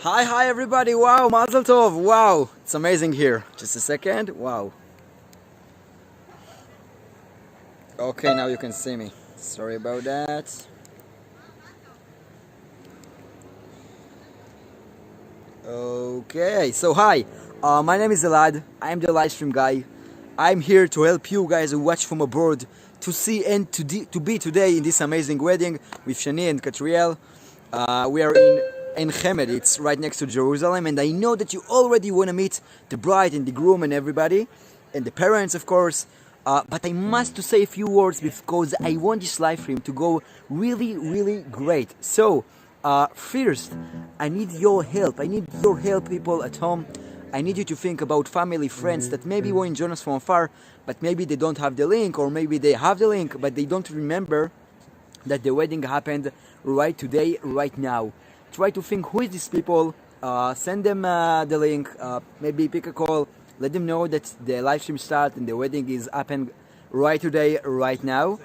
Hi everybody, wow, Mazel Tov, wow, it's amazing here. Just a second, wow. Okay, now you can see me. Sorry about that. Okay, so hi, my name is ELAD, I'm the Livestream guy. I'm here to help you guys who watch from abroad to see and to be today in this amazing wedding with Shani and Kasriel. We are in Chemed, it's right next to Jerusalem, and I know that you already want to meet the bride and the groom and everybody, and the parents of course, but I must to say a few words because I want this live stream to go really great. So, first, I need your help, people at home. I need you to think about family, friends that maybe want to join us from afar, but maybe they don't have the link, or maybe they have the link, but they don't remember that the wedding happened right today, right now. Try to think who is these people, send them the link, maybe pick a call, let them know that the live stream starts and the wedding is happening right today, right now.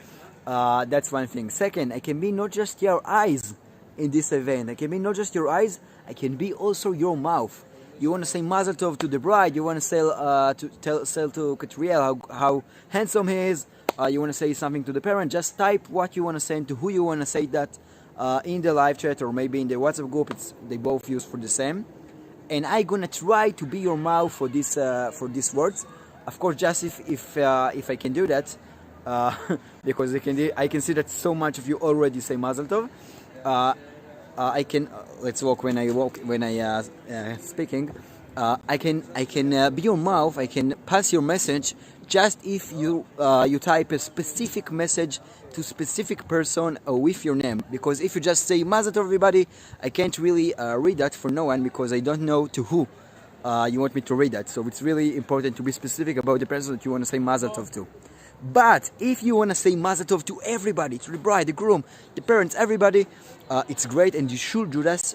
That's one thing. Second, I can be not just your eyes in this event, I can be not just your eyes, I can be also your mouth. You want to say Mazel Tov to the bride, you want to sell to Kasriel how handsome he is, you want to say something to the parent, just type what you want to say and to who you want to say that in the live chat or maybe in the WhatsApp group. They both use for the same, and I'm gonna try to be your mouth for these words. Of course, just if I can do that, because I can see that so much of you already say Mazel Tov. I can let's walk when I speaking. I can be your mouth. I can pass your message just if you type a specific message to specific person with your name. Because if you just say Mazel Tov everybody, I can't really read that for no one because I don't know to who you want me to read that. So it's really important to be specific about the person that you want to say Mazel Tov to. But if you want to say Mazel Tov to everybody, to the bride, the groom, the parents, everybody, it's great, and you should do that.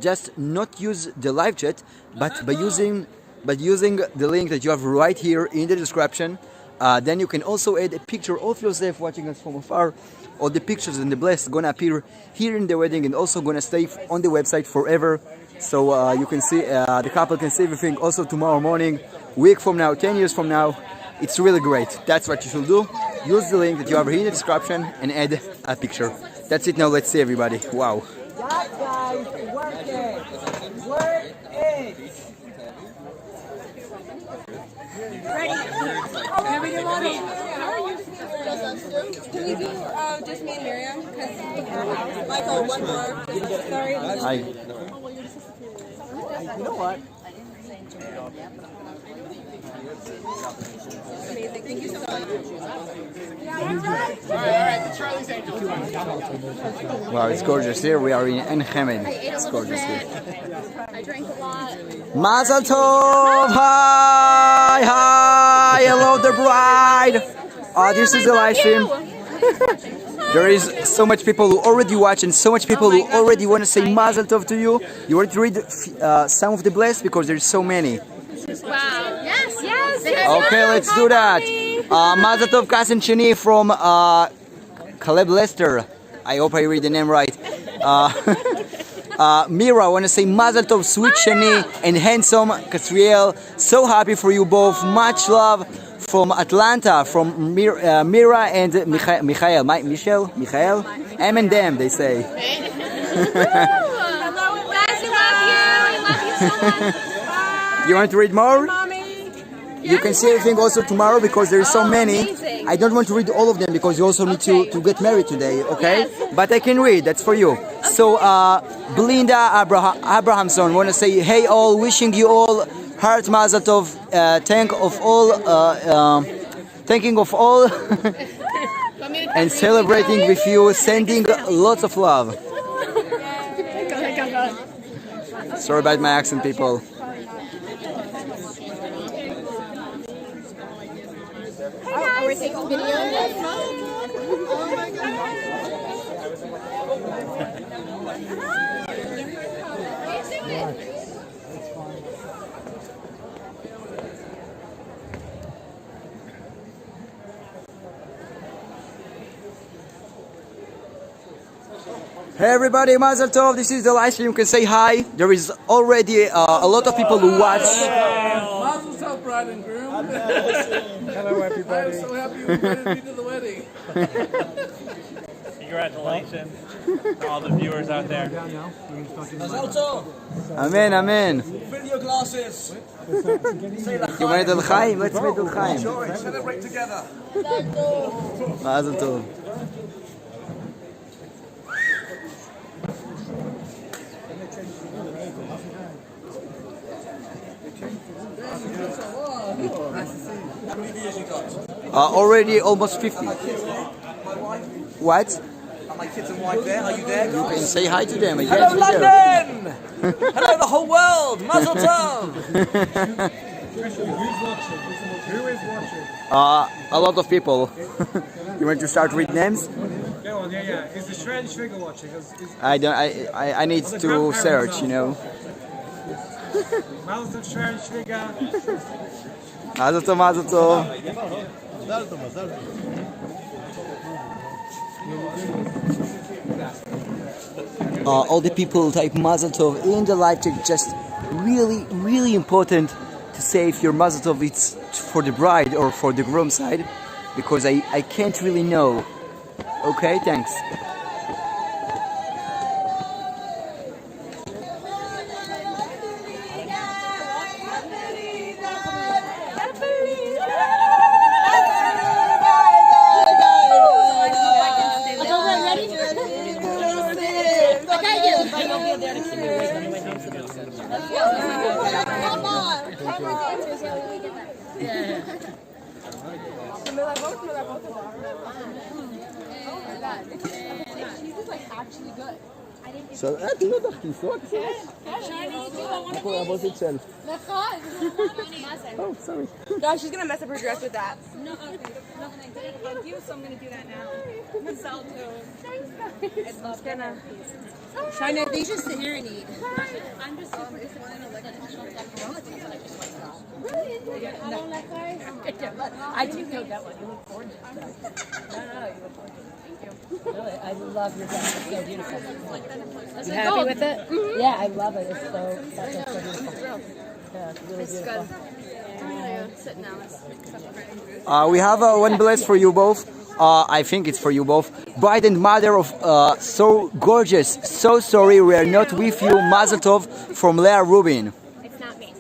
Just not use the live chat, but by using the link that you have right here in the description. Then you can also add a picture of yourself watching us from afar. All the pictures and the bless gonna appear here in the wedding and also gonna stay on the website forever. So you can see the couple can see everything. Also tomorrow morning, week from now, 10 years from now. It's really great. That's what you should do. Use the link that you have here in the description and add a picture. That's it. Now let's see everybody. Wow. Guys, work it. Work it. Ready? Can we do model? How are you? Can we do just me and Miriam? Because Michael, one more. Sorry. You know what? Amazing. Thank you so much. Wow, it's gorgeous here. We are in Chemed. It's gorgeous here. I drank a lot. Mazel Tov! Hi! Hello, the bride! This is the live stream. There is so much people who already watch and so much people who already want to say Mazel Tov to you. You want to read some of the bless because there's so many. Wow. Yes. Okay, let's do that. Mazel Tov, Kas and Shani from Caleb Lester. I hope I read the name right. Mira, I want to say Mazel Tov, sweet Shani and handsome Kasriel. So happy for you both. Much love from Atlanta, from Mira and Michael. Michael? M and them, they say. Hello, guys, we love you so much. You want to read more? Mommy. You can see everything also tomorrow because there is so many. Amazing. I don't want to read all of them because you also need to get married today, okay? Yes. But I can read, that's for you. Okay. So, Belinda Abrahamson want to say, hey all, wishing you all heart Mazel Tov, thanking of all and celebrating with you, sending lots of love. Sorry about my accent, people. Are we taking video? Oh my God. Hey everybody, Mazel Tov. This is the live stream. You can say hi. There is already a lot of people who watch. Mazel Tov, bride and groom. Hello, everybody. I'm so happy you invited me to the wedding. Congratulations to all the viewers out there. Amen, amen. Fill your glasses. You want it l'chaim? Let's make l'chaim. Celebrate together. Mazel Tov. Already almost 50. What? Are my kids and wife there? Are you there, You can guys? say hi to them. Hello, London! Hello, the whole world! Mazel Tov! Who is watching? A lot of people. You want to start with names? Go on, yeah. Is the Shreddy Trigger watching? I don't. I need to search. You know. Mazel Tov, Shreddy Trigger. Mazel tov, mazel tov. All the people type mazel tov in the live chat. Just really important to say if your mazel tov it's for the bride or for the groom side, because I can't really know. Okay, thanks. So, תנו לך כיסוע קצת. Oh, sorry. Gosh, she's gonna mess up her dress with that. No, okay. Nothing. I didn't hug you, so I'm gonna do that now. Mazel tov. It's gonna. Shani, they should sit here and eat. I'm just super disappointed. Like, I don't like Corona teas, and I just like that. I do know that one. You look gorgeous. No, you look gorgeous. Thank you. Really, I love your dress. It's so beautiful. You happy with it? Mm-hmm. Yeah, I love it. It's so beautiful. Yeah, it's really beautiful. Sit now. We have one bless for you both. I think it's for you both. Bride and mother of so gorgeous. So sorry we are not with you. Mazel Tov from Leah Rubin. It's not me.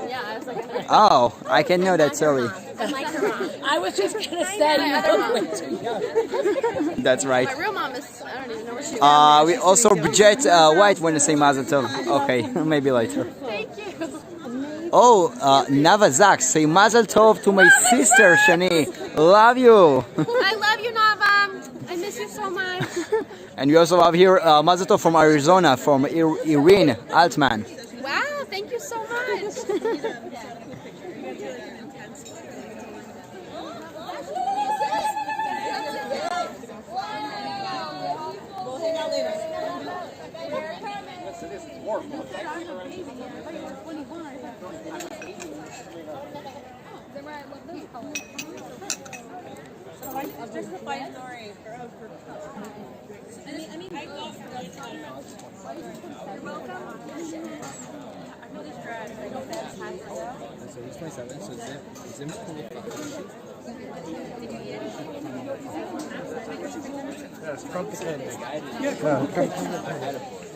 Yeah, I was like, Oh, I can know that. Sorry. I'm like her mom. I was just gonna say you look way too young. That's right. My real mom is, I don't even know where she is. We also Bridget White want to say Mazel Tov. Okay, maybe later. Thank you. Oh, Nava Zak, say Mazel Tov to my sister Shani. Love you. I love you, Nava. I miss you so much. And we also have here Mazel Tov from Arizona, from Irene Altman. Wow, thank you so much.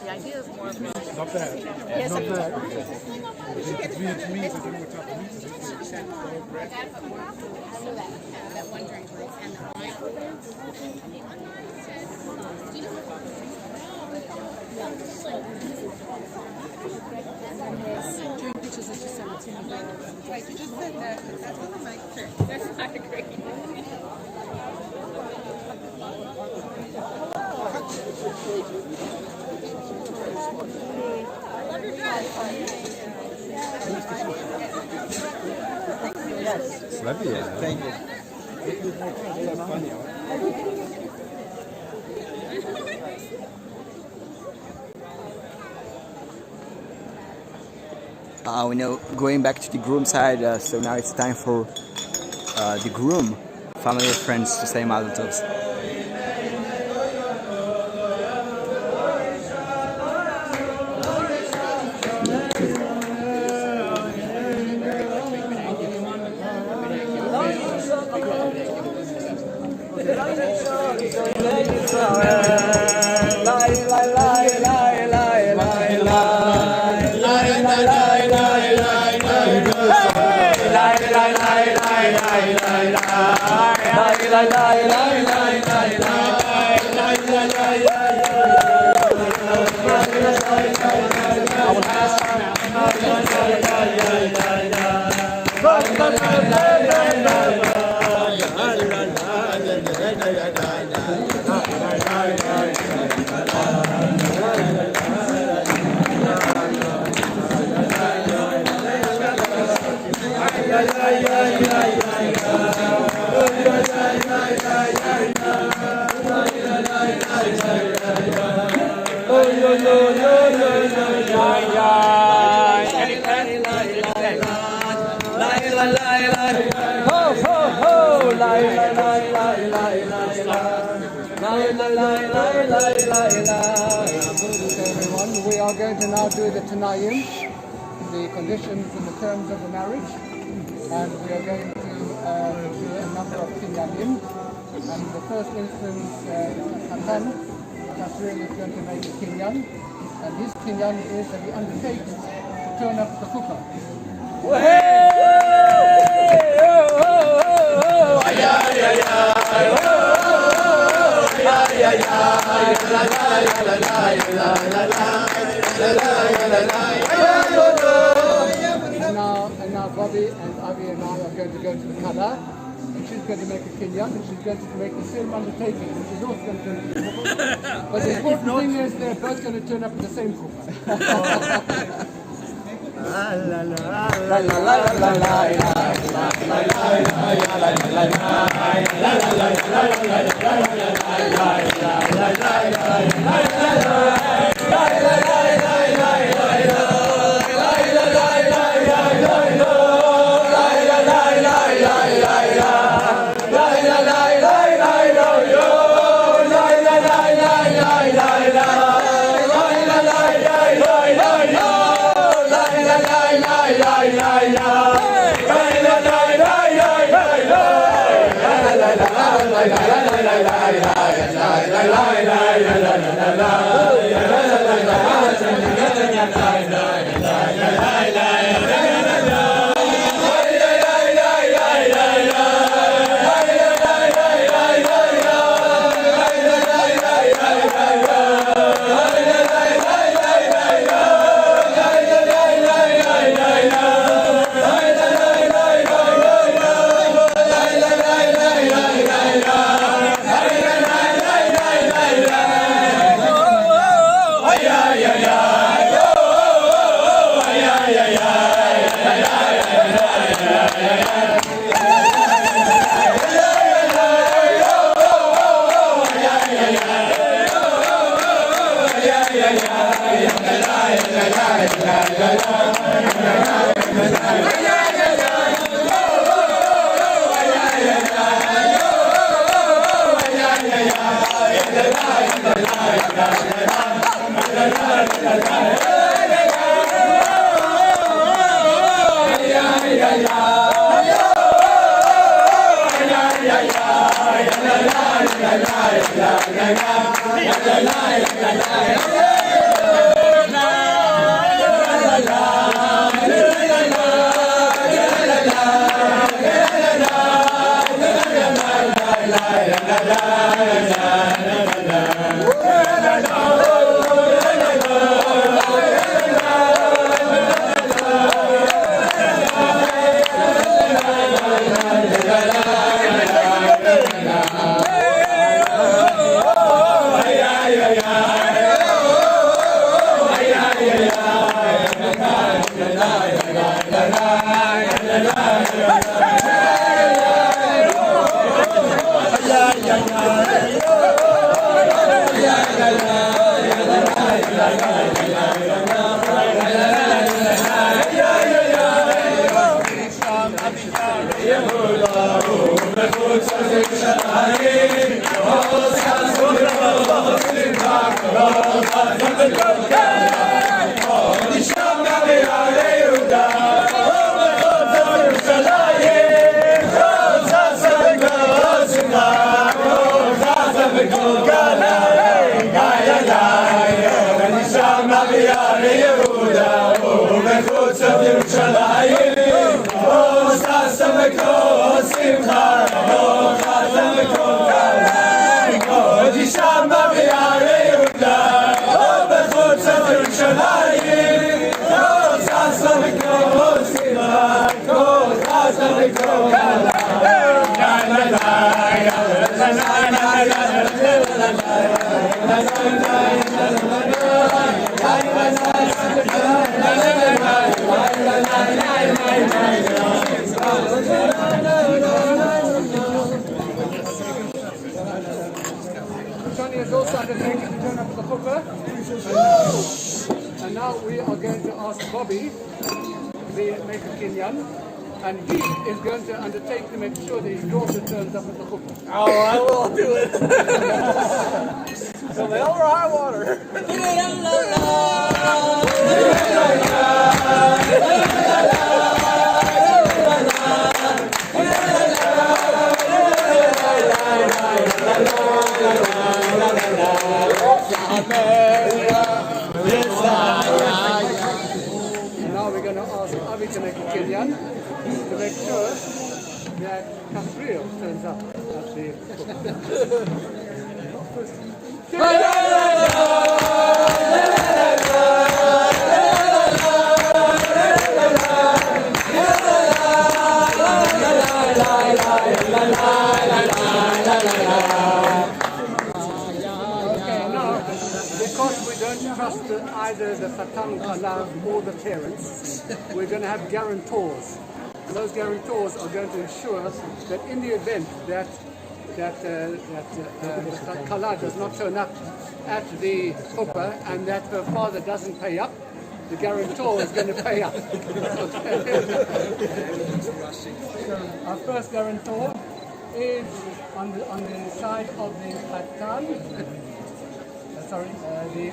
The idea is more of Not bad. yes, Not bad. It's weird to me because I don't know what type of meat it is. that one drink where it's and the wine. Right, you just said that. That's what the mic said. That's not great. Thank you. We know going back to the groom side, so now it's time for the groom, family and friends to say Mazel Tovs. Everyone, we are going to now do the Tanayim, the conditions and the terms of the marriage, and we are going to do a number of kinyanim. And in the first instance, Kasriel is going to make a kinyan, and his kinyan is that he undertakes to turn up the kufa. And now Bobby and Avi and I are going to go to the Kala, and she's going to make a kinyan, and she's going to make the same undertaking, and she's also going to turn up the kufa. But the important thing is they're both going to turn up at the same kufa. שמה ביערי יהודה, או בחוצות ירושלים, כל ששו וכל סיבה, כל ששו וכל Shani has also undertaken to turn up the chuppah. And now we are going to ask Bobby to make a kinyan. And he is going to undertake to make sure that his daughter turns up at the chuppah. Oh, I will do it. So hell or high water. And now we're going to ask Avi to make a kinyan to make sure that Kasriel turns up at the because we don't trust either the Khatan Kala or the parents, we're going to have guarantors. And those guarantors are going to ensure that in the event that the Kala does not turn up at the chuppah and that her father doesn't pay up, the guarantor is going to pay up. Our first guarantor is on the side of the Khatan. Sorry, the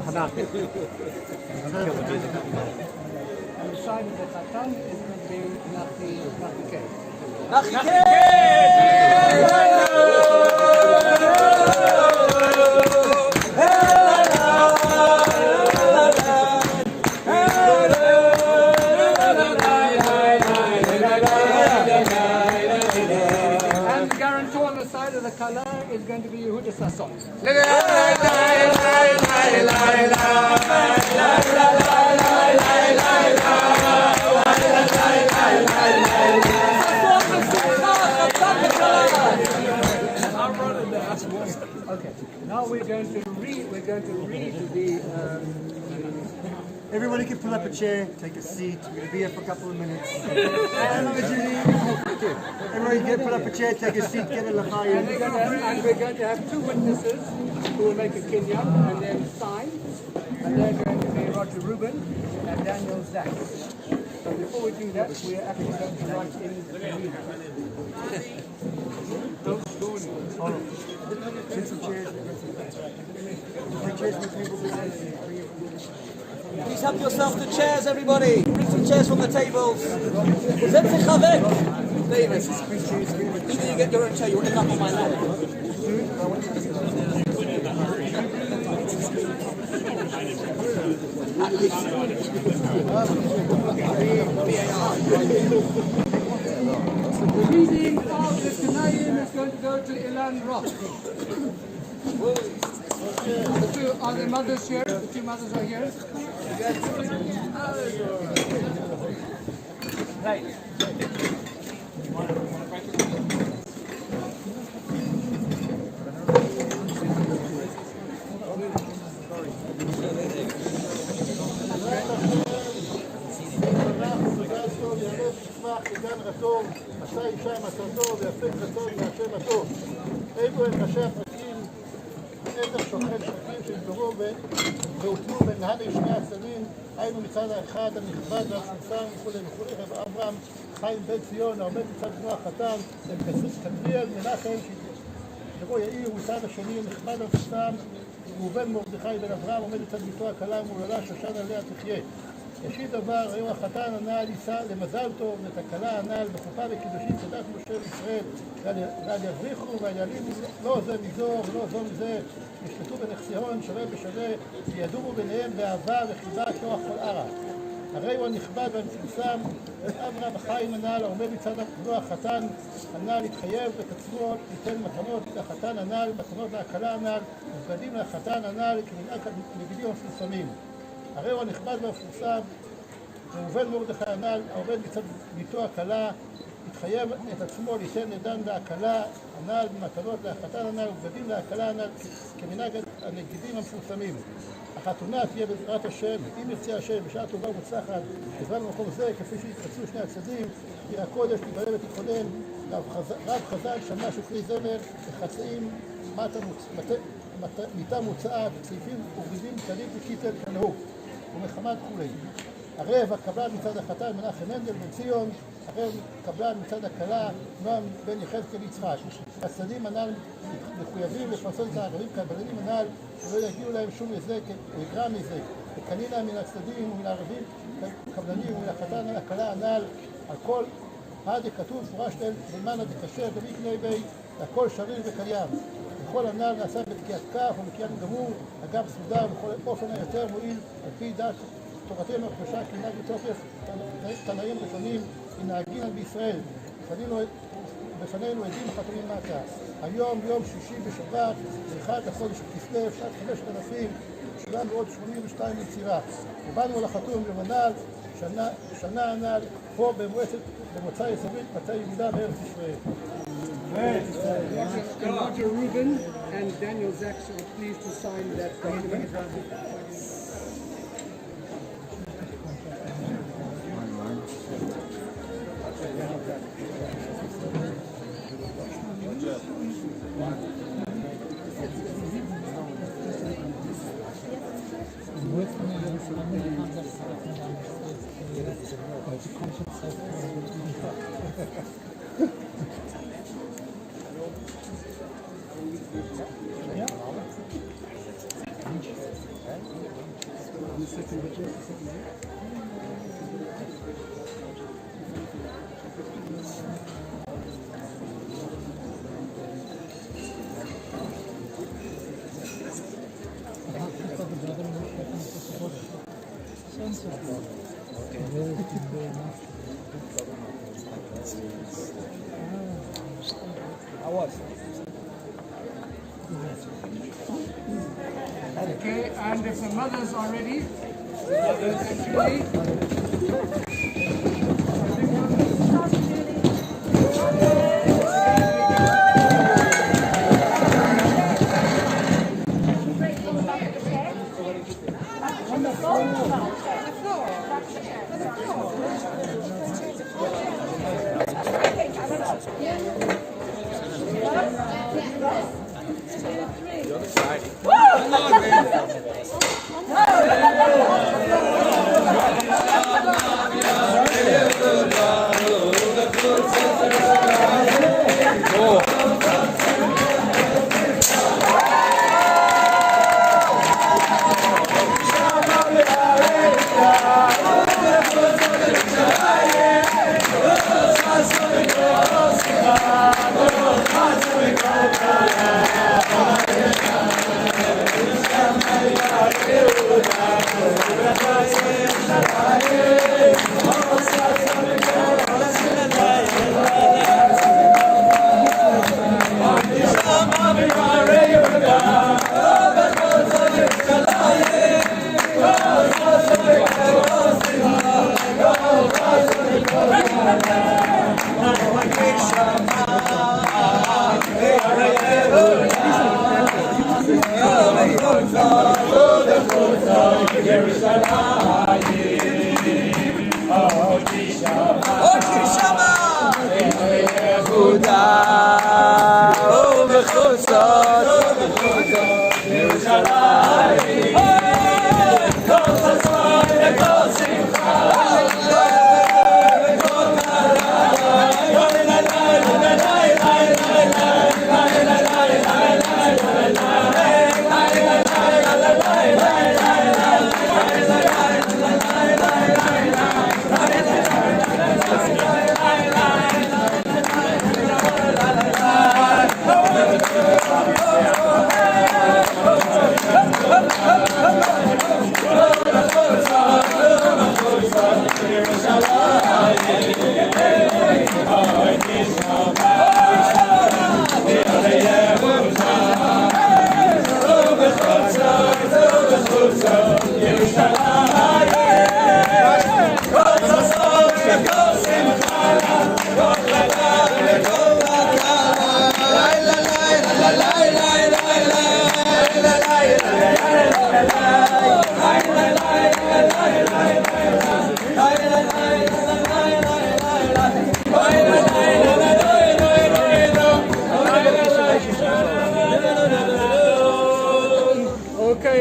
Hanan. And the side of the Khatan is going to be Nachike. And the guarantor on the side of the Kala is going to be Yehuda Sasson. Okay, now we're going to read the Everybody can pull up a chair, take a seat. We're going to be here for a couple of minutes. Everybody can pull up a chair, take a seat, get a lachayim. and we're going to have two witnesses who will make a kinyan and then sign. And they're going to be Roger Rubin and Daniel Zach. So before we do that, we are actually going to write in the reading. Take some chairs. Take chairs with people behind you. Please help yourself to chairs, everybody. Bring some chairs from the tables. Setze chavek. David, either you get your own chair, you'll end up on my lap. At least. The reading of the Tanayim is going to go to ELAD Rock. Are the mothers here? The two mothers are here. Right. כגן רטוב, עשה אישה מתתו ויפק רטוב מהשם הטוב. אלו הם ראשי הפרקים, עדר שוחט שחקים שהתגורו והוטלו בין נהלי שני הצדדים, היינו מצד האחד הנכבד והמפורסם וכולי וכולי, רב אברהם חיים בית ציון העומד מצד בנו החתן, הם קטריאל מנחם שבו יאיר מצד השני הנכבד המפורסם, ראובן מרדכי בן אברהם עומד מצד ביתו הכלה ומוללה שושנה לאה תחיה. ראשית דבר, היום החתן הנעל יישא למזל טוב, ואת הכלה הנעל בחופה וקידושין צדק משה וישראל, ועל יבריחו ועל יעלימו לא זה מזו ולא זו מזה, ישלטו בנכסיהון שווה בשווה, וידומו ביניהם באהבה וחיבה כוח כל ערה. הרי הוא הנכבד והמפורסם, אברהם החיים הנ"ל העומד מצד החתן הנ"ל התחייב את עצמו ליתן מתנות לחתן הנ"ל, מתנות להקלה הנ"ל, ובגדים לחתן הנ"ל כמנהג הנגידים המפורסמים. הרי הוא הנכבד והמפורסם, ראובן מרדכי הנ"ל העומד מצד ביתו הכלה, התחייב את עצמו ליתן לדן להקלה הנ"ל במתנות להחתן הנ"ל ובגדים להקלה הנ"ל כמנהג הנגידים המפורסמים. החתונה תהיה בעזרת השם, אם ירצה השם, בשעה טובה ומוצלחת, בזמן במקום זה, כפי שהתרצו שני הצדדים, עיר הקודש תיבנה ותתכונן, רב חז"ל שמע שופרי זמר, לחצאים, מיטה מוצאה, צעיפים ובגדים קלים וקיטל כנהוג, ומחמת כולי. ערב הקבלן מצד החתן מנחם מנדל בן ציון, ערב קבלן מצד הכלה נועם בן יחזקאל יצחק. הצדדים הנ"ל מחויבים לפרסם את הערבים כבלנים הנ"ל שלא יגיעו להם שום נזק או יגרע נזק. וקנינה מן הצדדים ומן הערבים קבלנים ומן החתן הכלה הנ"ל על כל כתוב מפורש למען דקשר דמיקני בי והכל שריר וקיים. וכל הנ"ל נעשה בתקיעת כף ובקיעת גמור, אגב סעודה ובכל אופן היותר מועיל על פי דת תורתנו הקדושה כמנהג מתוקף תנאים ראשונים הנהגינן בישראל. בפנינו עדים חתומים מטה. היום יום שישי בשבת, 1 לחודש כסלו, שנת 5782 ליצירה. ובאנו לחתום למנ"ל שנה הנ"ל פה במוצא אזורית מטה יהודה בארץ ישראל. Roger Rubin and Daniel Zach are pleased to sign that document. Okay, and if the mothers are ready,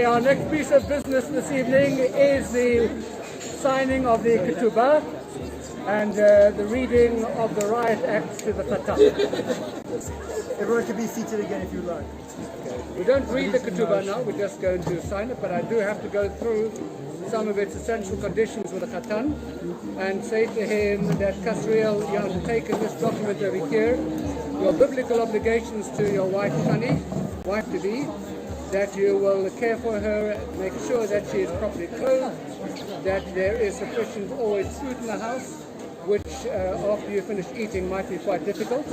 our next piece of business this evening is the signing of the ketubah and the reading of the riot acts to the Fatah. Everyone can be seated again if you like. We don't read the ketubah now, we're just going to sign it, but I do have to go through some of its essential conditions with the Khatan and say to him that Kasriel, you have taken this document over here, your biblical obligations to your wife Shani, wife-to-be, that you will care for her, make sure that she is properly clothed, that there is sufficient always food in the house, which after you finish eating might be quite difficult,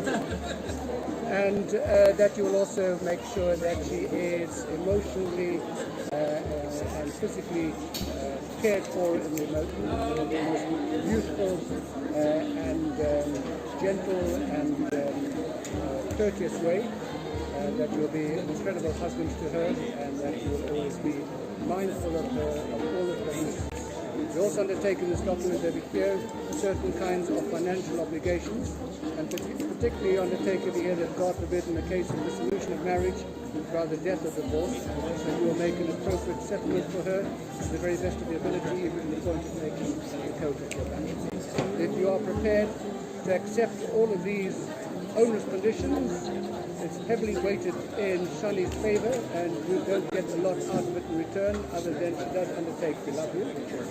and that you will also make sure that she is emotionally and physically cared for in the most beautiful and gentle and courteous way, that you will be incredible husbands to her, and that you will always be mindful of all of her needs. We also undertake in this document over here certain kinds of financial obligations, and particularly undertake over here that God forbid in the case of dissolution of marriage, rather death or divorce, that you will make an appropriate settlement for her to the very best of your ability, even to the point of making a coat of your back. If you are prepared to accept all of these onerous conditions, it's heavily weighted in Shani's favor, and you don't get a lot out of it in return, other than she does undertake to love you, which is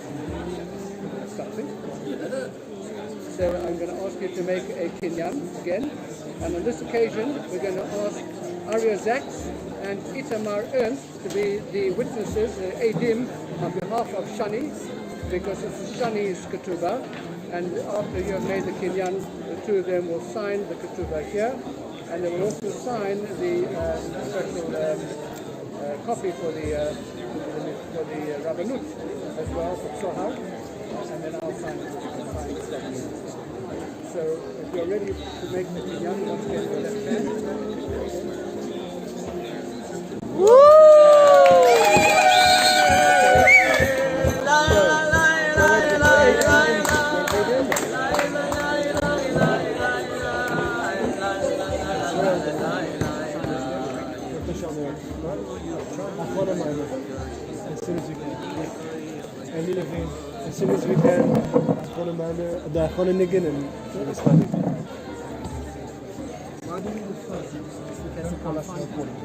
something. So I'm going to ask you to make a kinyan again, and on this occasion we're going to ask Arya Zaks and Itamar Ernst to be the witnesses, the Edim, on behalf of Shani, because it's Shani's ketubah, and after you have made the kinyan, the two of them will sign the ketubah here, and they will also sign the special copy for the Rabbanut as well, for Tzohar, and then I'll sign it. So if you're ready to make the kinyan, once again your left hand. As soon as we can, the Achron Nigin and the study. Why do you need the first? Because the color is important.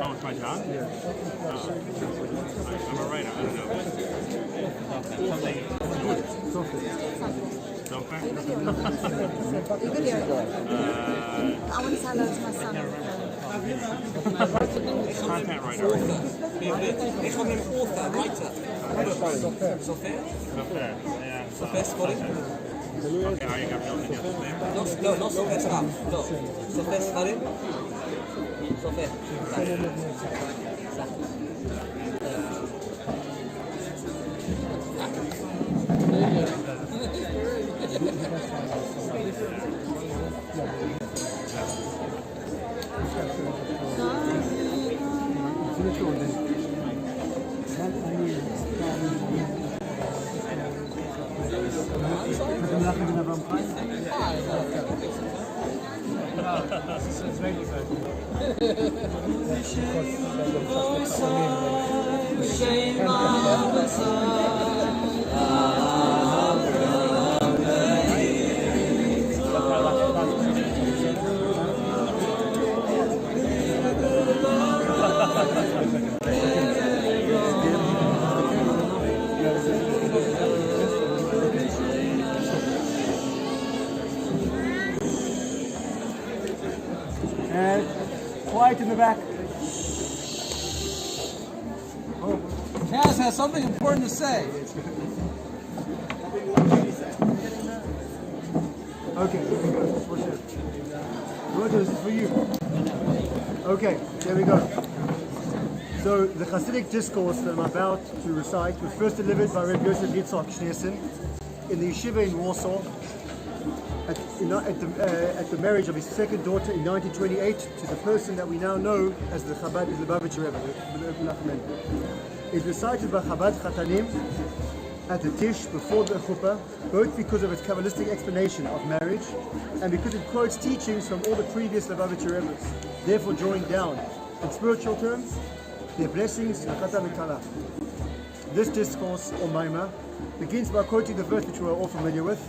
Oh, it's my job? Yeah. I'm a writer. I don't know. Something. Software? I want to say hello to my son. Content writer. Ich habe einen Author, Writer. Software? Software. Yeah. Software, Scotty? Okay, are you got built in your name? No, not Software Scrum. No. Software Scotty? Software. back. Oh, Kaz has something important to say. Okay, here we go. What's this? Roger, this is for you. Okay, there we go. So the Hasidic discourse that I'm about to recite was first delivered by Rabbi Yosef Yitzhak Schneerson in the yeshiva in Warsaw at the marriage of his second daughter in 1928 to the person that we now know as the Chabad Lubavitcher Rebbe. It's recited by Chabad Chatanim at the Tish before the Chuppah, both because of its Kabbalistic explanation of marriage and because it quotes teachings from all the previous Lubavitcher Rebbes, therefore drawing down, in spiritual terms, their blessings to Chatan and Kala. This discourse, or Maimah, begins by quoting the verse which we are all familiar with,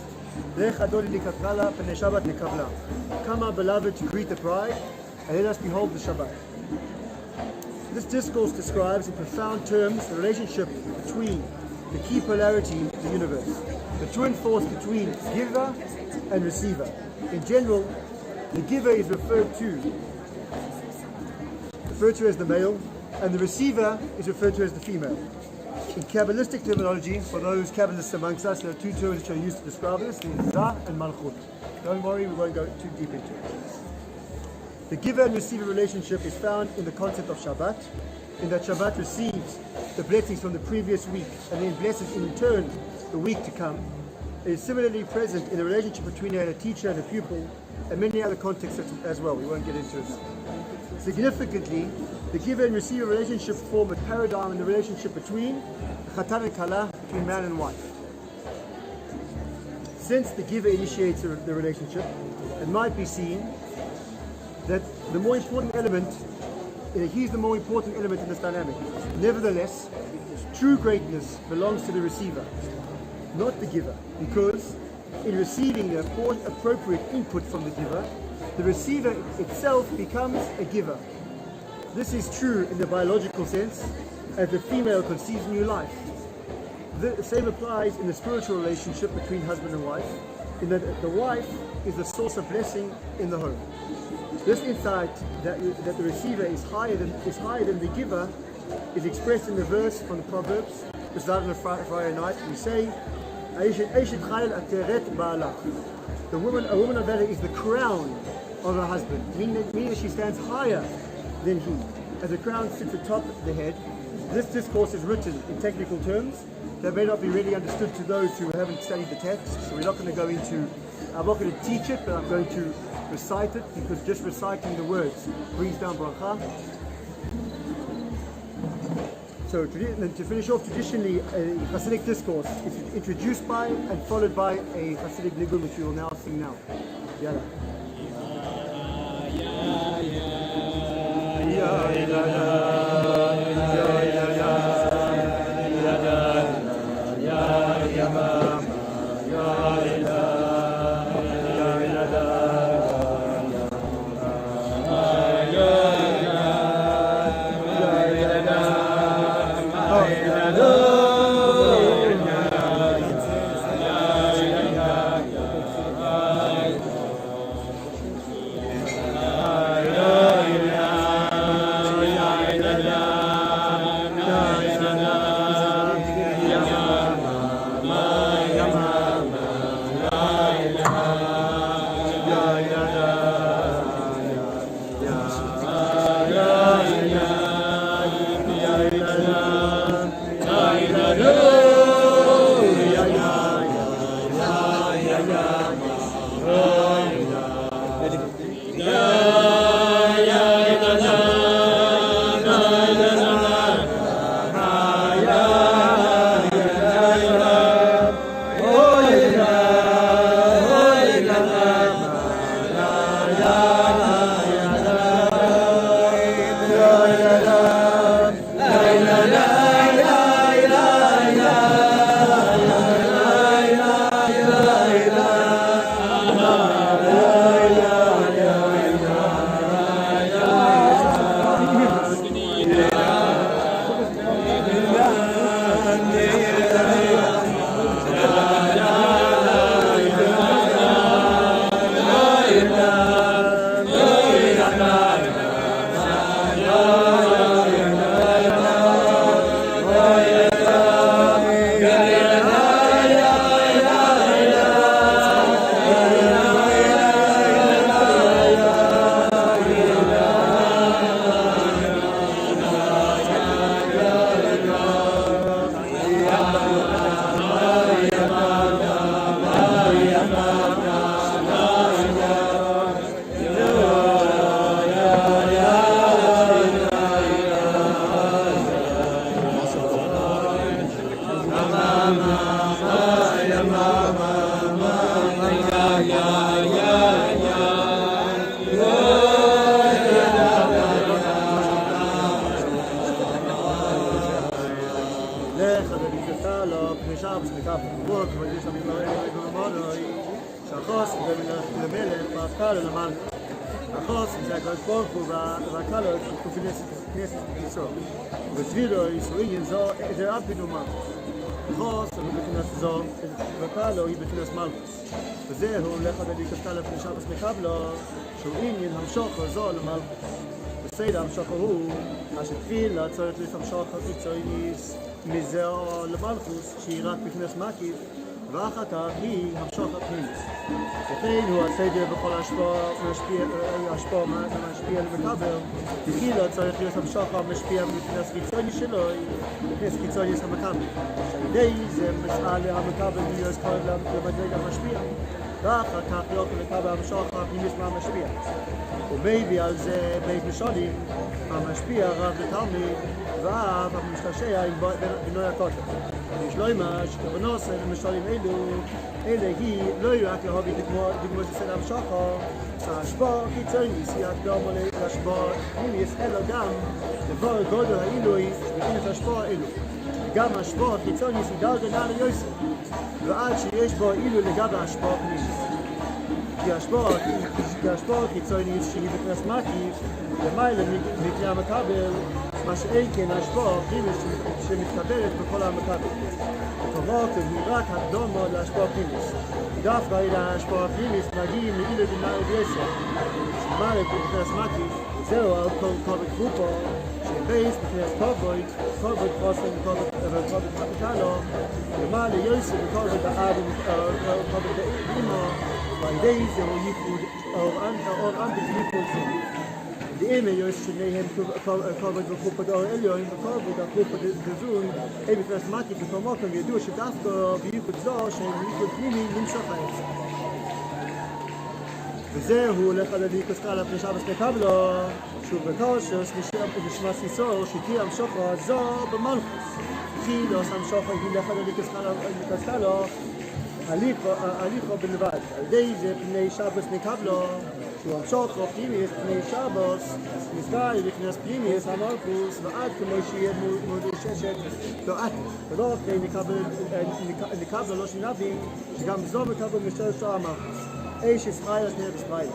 Come, our beloved, to greet the bride, and let us behold the Shabbat. This discourse describes in profound terms the relationship between the key polarity in the universe, the twin force between giver and receiver. In general, the giver is referred to as the male, and the receiver is referred to as the female. In Kabbalistic terminology, for those Kabbalists amongst us, there are two terms which are used to describe this, Zah and Malchut. Don't worry, we won't go too deep into it. The giver and receiver relationship is found in the concept of Shabbat, in that Shabbat receives the blessings from the previous week and then blesses in turn the week to come. It is similarly present in the relationship between a teacher and a pupil and many other contexts as well. We won't get into it now. Significantly, the giver and receiver relationship form a paradigm in the relationship between Chatan and Kala, between man and wife. Since the giver initiates the relationship, it might be seen that the more important element, he's the more important element in this dynamic. Nevertheless, true greatness belongs to the receiver, not the giver, because in receiving the appropriate input from the giver, the receiver itself becomes a giver. This is true in the biological sense, as the female conceives new life. The same applies in the spiritual relationship between husband and wife, in that the wife is the source of blessing in the home. This insight that the receiver is higher than the giver is expressed in the verse from the Proverbs, which started on a Friday night. We say, a woman of valor is the crown of her husband, meaning that she stands higher than he. As the crown sits atop the head, this discourse is written in technical terms that may not be really understood to those who haven't studied the text. So I'm not going to teach it, but I'm going to recite it, because just reciting the words brings down Bracha. So to finish off, traditionally a Hasidic discourse is introduced by and followed by a Hasidic nigun, which we will now sing now. Yalla. Yeah. קלו, פני שבס מקף רוק, ויש שם מלמונוי, שהחוס למלך, ואף קלו למלך. החוס זה הקדוש ברוך הוא, והקלו כנסת ישראל. וצבירו ישראלים זה אף בינו מלכוס. החוס הוא בתנס זו, וקלו היא בתנס מלכוס. וזהו לך דדי קסקלו פני שבס מקבלו, שהוא עניין המשוך זו למלכוס. בסדר המשוך הוא, השתפילה צריך לתמשוך החיצוניס מזהו למלכוס, שהיא רק בפנס מקיף, ואחר כך היא המשוך הפנימית. לכן הוא הסדר בכל השפוע משפיע למקבל, תחילה צריך להיות המשוך המשפיע בפנס חיצוני שלו, בפנס חיצוניס המקבל. שעל ידי זה מסעה להמקבל להיות קרוב למדרג המשפיע, ואחר כך יוכל לקבל המשוך הפנימית מהמשפיע. ומביא על זה בית משלים, המשפיע רב לתלמיד, ואף המשתעשע עם בינוי הכותל. יש לו אמש, כבנוסה למשלים אלה היא לא רק להביא דגמות לסד המשוחו, שהשפוע חיצוניס היא הקדומו להשפוע פנימיס, אלא גם דבר גודל העילוי מבחינת השפוע אלו. גם השפוע חיצוניס היא דרגה נעלה יוסף, ועד שיש בו אילו לגבי השפוע פנימיס. כי השפוע חיצוניס שהיא בפנס מקיף, למעלה מכלי המקבל, מה שאין כן השפוע פנימיס שמתקבלת בכל המקבל. וכמות היא רק הקדומו להשפוע פנימיס. דווקא אלה השפוע פנימיס מגיעים לאילו דנאי ויסר. שמעלה בפנס מקיף, זהו על כל כובד גופו, שבייס בפנס כובד חוסן וכובד חפקלו, למעלה יוסף וכובד האב וכובד אימו, ועל ידי זה הוא ייחוד אור אנטי ייחוד זה. דאימה יוסף שניהם כובד וחופד אור עליון וכובד החופד גזון, אי בפנס מקיף בכל מקום ידוע שדווקא בייחוד זו שהם ייחוד פנימי נמשך העצם. וזהו הולך על הדיקוס קלה פני שבס מקבלו, שוב בקושס נשמע סיסור שתהיה המשוכו הזו במלכוס. כי לא עושה המשוכו היא לך על הדיקוס קלה, הליכו בלבד. על ידי זה פני שבס מקבלו, שהוא המשוכו פנימיס פני שבס, מסגר לפנס פנימיס המלכוס, ועד כמו שיהיה מודששת לא עתק. ולא פני נקבל לא שנבין, שגם זו מקבל משל שעה המלכוס. איש ישראל תהיה בספיילה.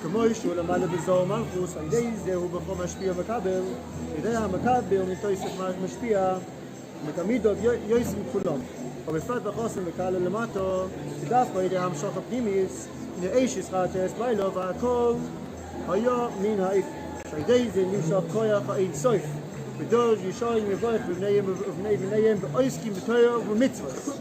כמו שהוא למעלה בזור מלכוס, על ידי זה הוא בכל משפיע מקבל, ידי המקבל מתו יסף משפיע, ותמיד עוד יויסים כולם. ובפרט בחוסן וקהל למטו, שדווקא ידי המשוך הפנימיס, איש ישראל תהיה בספיילה, והכל היה מן האיפה. שעל ידי זה נמשוך כוח האין סוף, בדור ישרים מבורך ובני בניהם ועוסקים בתורה ובמצוות.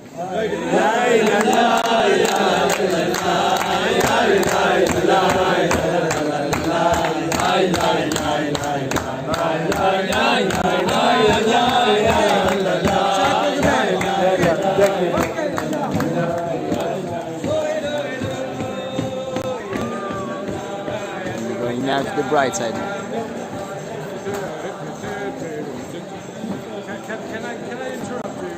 We're going now to the bright side. Can I interrupt you?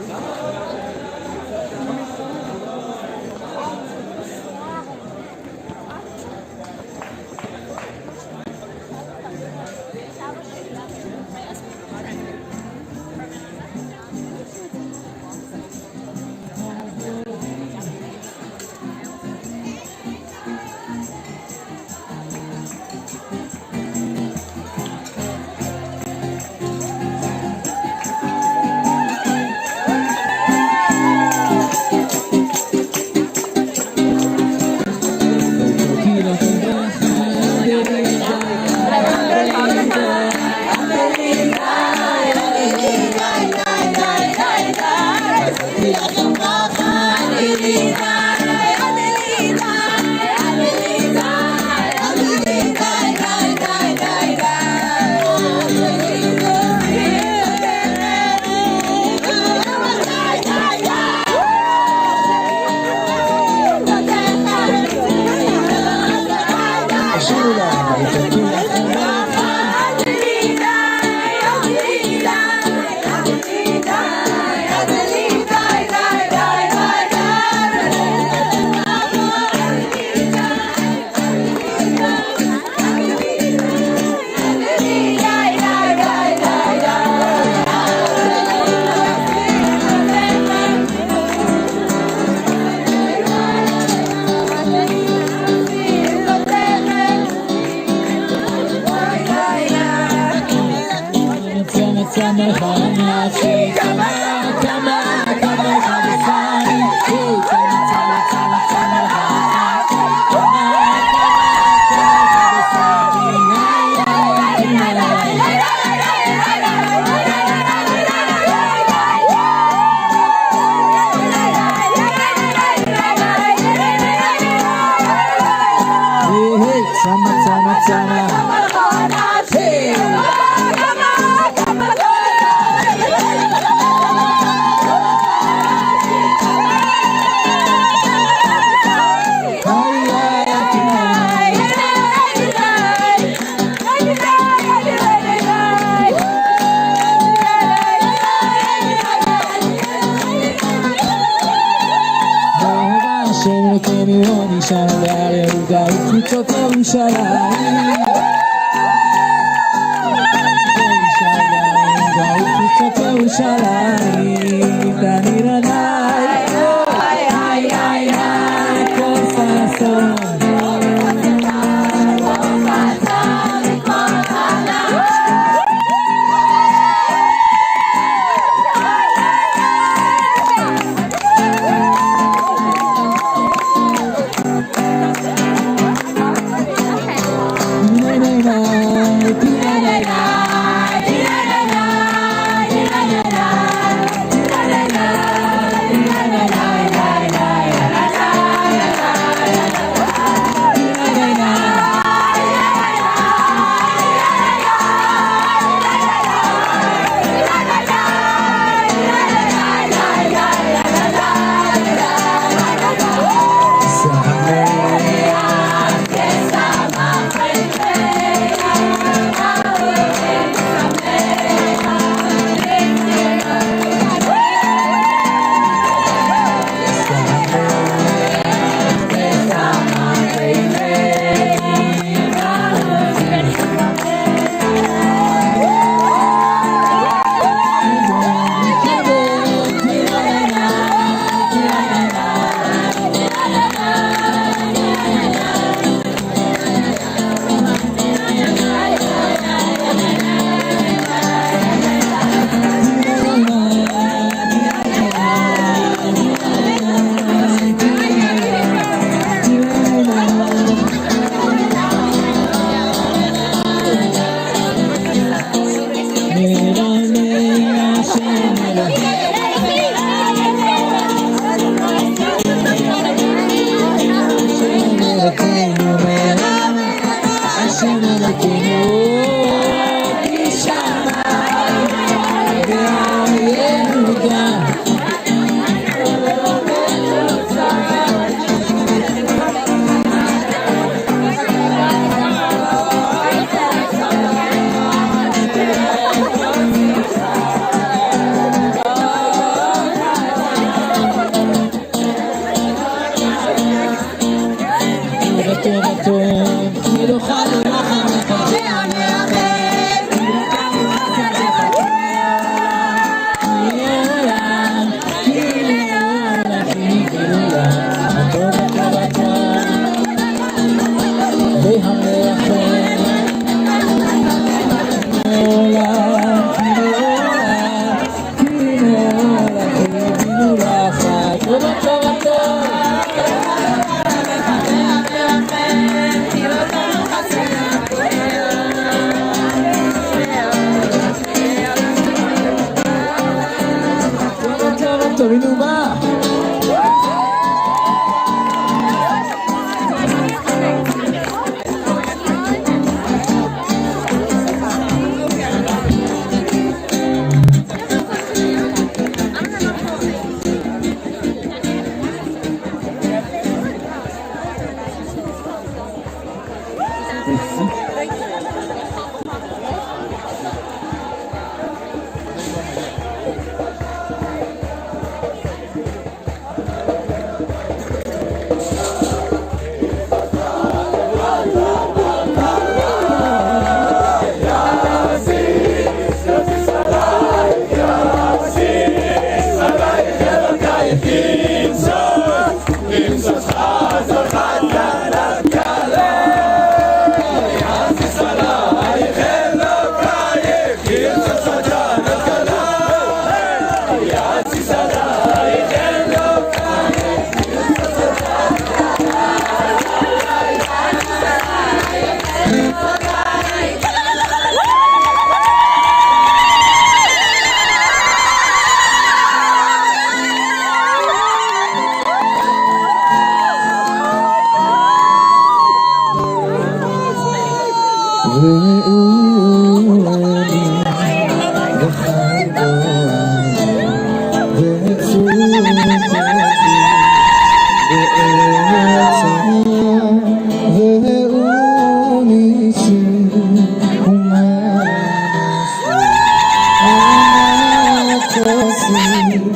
מטוסים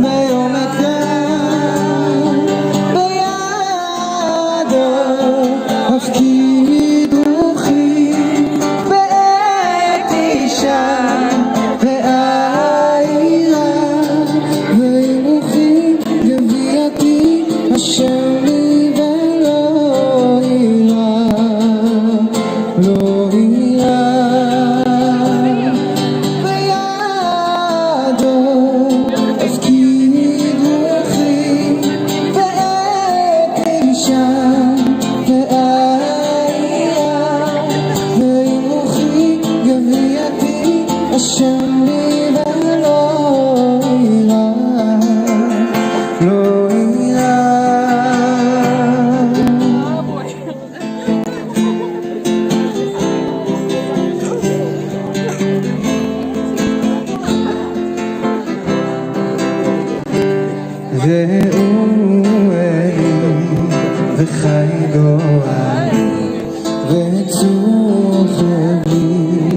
ביום אחד בידו הפקיד רוחי בעת אישה ואירה ועם רוחי גבייתי אשר לי ולא אירה לא אירה בידו הפקיד רוחי בעת אישה ואירה ועם רוחי גבייתי אשר לי ולא אירה לא אירה ראו אלי וחי גורל וצור חבלי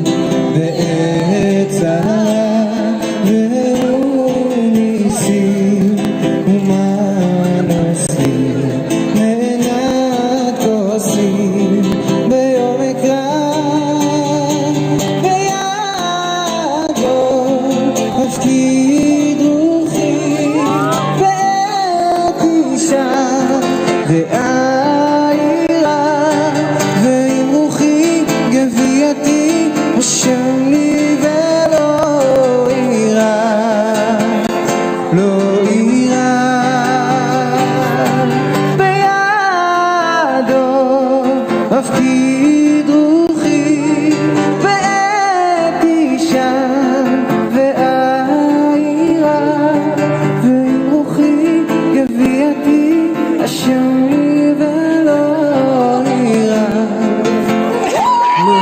בעת צרה וראו ניסים ומעשים מעינת כוסים ביום אקרא בידו הפקיד רוחי בעת אישה ואירה ועם רוחי גבייתי אשר לי ולא אירה לא אירה בידו הפקיד רוחי בעת אישה ואירה ועם רוחי גבייתי אשר לי ולא אירה לא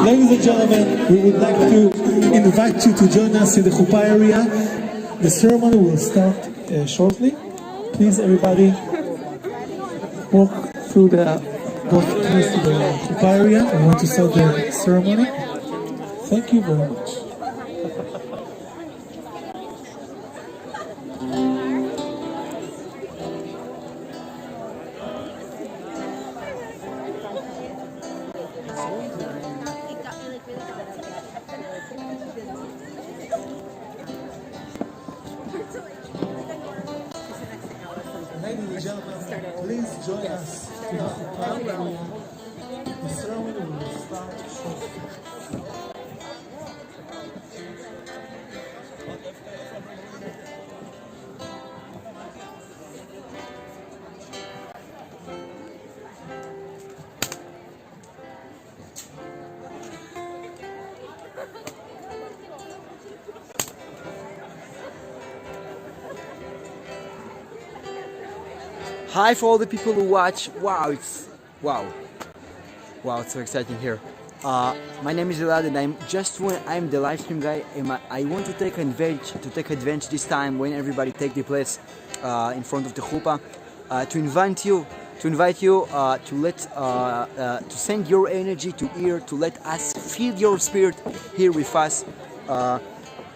Ladies and gentlemen, we would like to invite you to join us in the chuppah area. The ceremony will start shortly. Please, everybody, walk through the go please to the chuppah area. I want to start the ceremony. Thank you very much. Ladies and gentlemen, please join us to the chuppah area. The ceremony will start shortly. Hi for all the people who watch. Wow, it's so exciting here. My name is ELAD and I'm the live stream guy, and I want to take advantage this time when everybody take the place in front of the chuppah to invite you to send your energy to here, to let us feel your spirit here with us.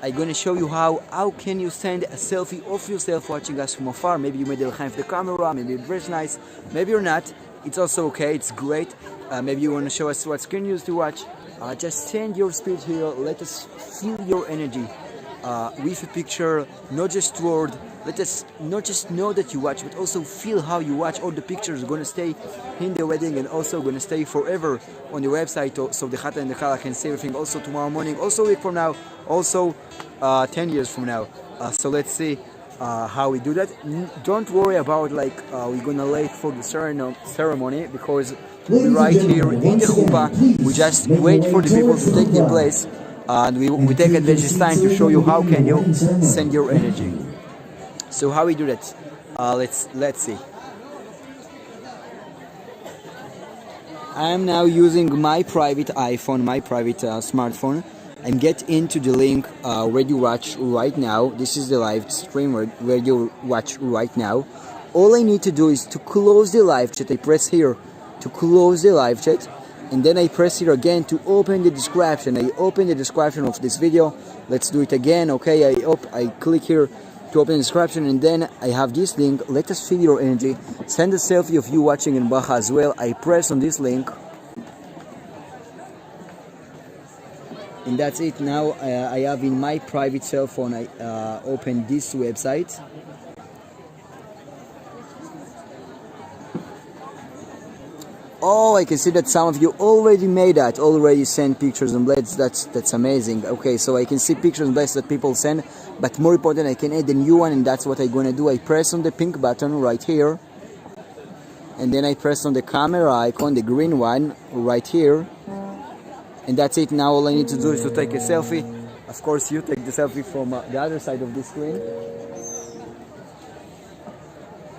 I'm gonna show you how can you send a selfie of yourself watching us from afar. Maybe you made the with the camera, maybe it dress nice, maybe you're not. It's also okay, it's great. Maybe you want to show us what screen you use to watch. Just send your spirit here, let us feel your energy with a picture, not just word. Let us not just know that you watch, but also feel how you watch. All the pictures are going to stay in the wedding and also going to stay forever on the website, so the Chata and the Kala can see everything also tomorrow morning, also a week from now, also 10 years from now. So let's see how we do that. Don't worry about we're gonna late for the ceremony, because we're right here in the chuppah. We just wait for the people to take their place, and we take advantage of this time to show you how can you send your energy. So how we do that? Let's see. I am now using my private iPhone, my private smartphone. and get into the link where you watch right now. This is the live stream where you watch right now. All I need to do is to close the live chat. I press here to close the live chat, and then I press here again to open the description. I open the description of this video. Let's do it again. Okay, I click here to open the description, and then I have this link. Let us feel your energy. Send a selfie of you watching in Bracha as well. I press on this link, and that's it. Now I have in my private cell phone, I open this website. Oh, I can see that some of you already made that, already sent pictures and blades. That's amazing. Okay, so I can see pictures and blades that people send, but more important, I can add a new one, and that's what I'm gonna do. I press on the pink button right here, and then I press on the camera icon, the green one right here, and that's it. Now all I need to do is to take a selfie. Of course, you take the selfie from the other side of the screen.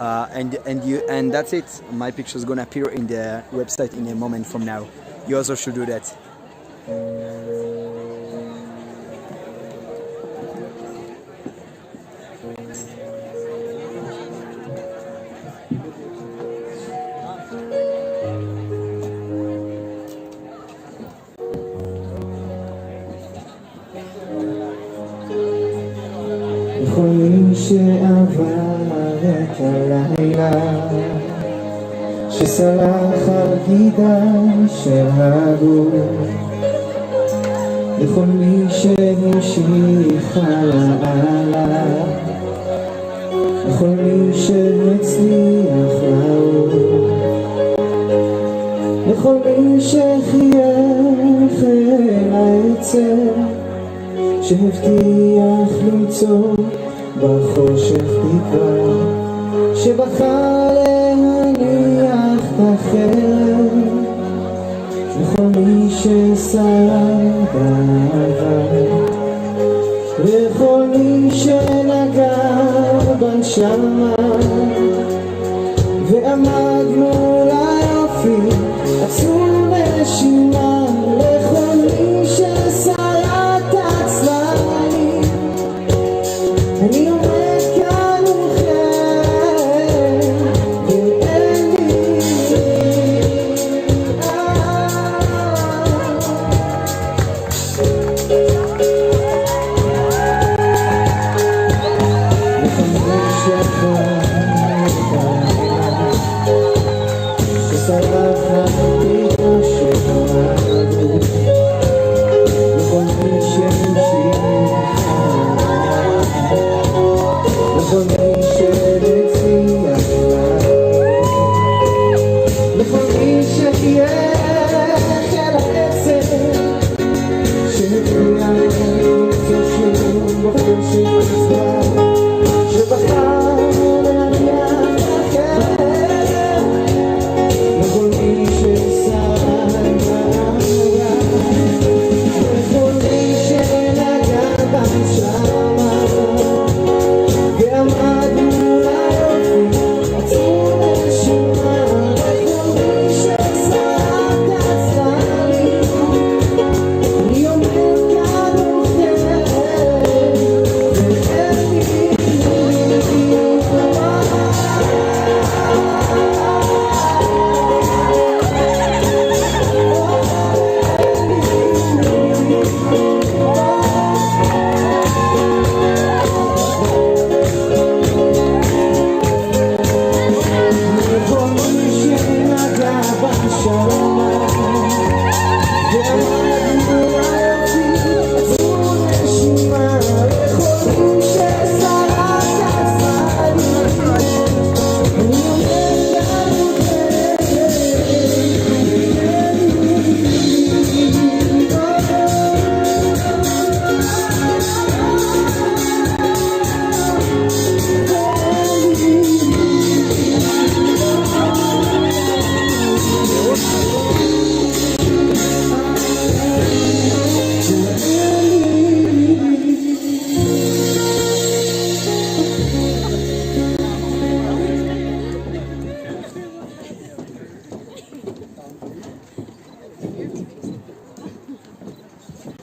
And that's it. My picture is gonna appear in the website in a moment from now. You also should do that. לכל מי שעבר את הלילה, שסלח על בגידה של הגוף, לכל מי שהמשיך הלאה, לכל מי שהצליח לעוף, לכל מי שחייך אל העצם, שהבטיח למצוא בחושך תקווה, שבחר להניח את החרב, לכל מי ששרד בעבר, לכל מי שנגע בנשמה ועמד מול היופי עצום בנשימה, לכל מי ששרד עצלני, אני עומד כאן מולכם ואין לי ששרף חזיתו שבועד,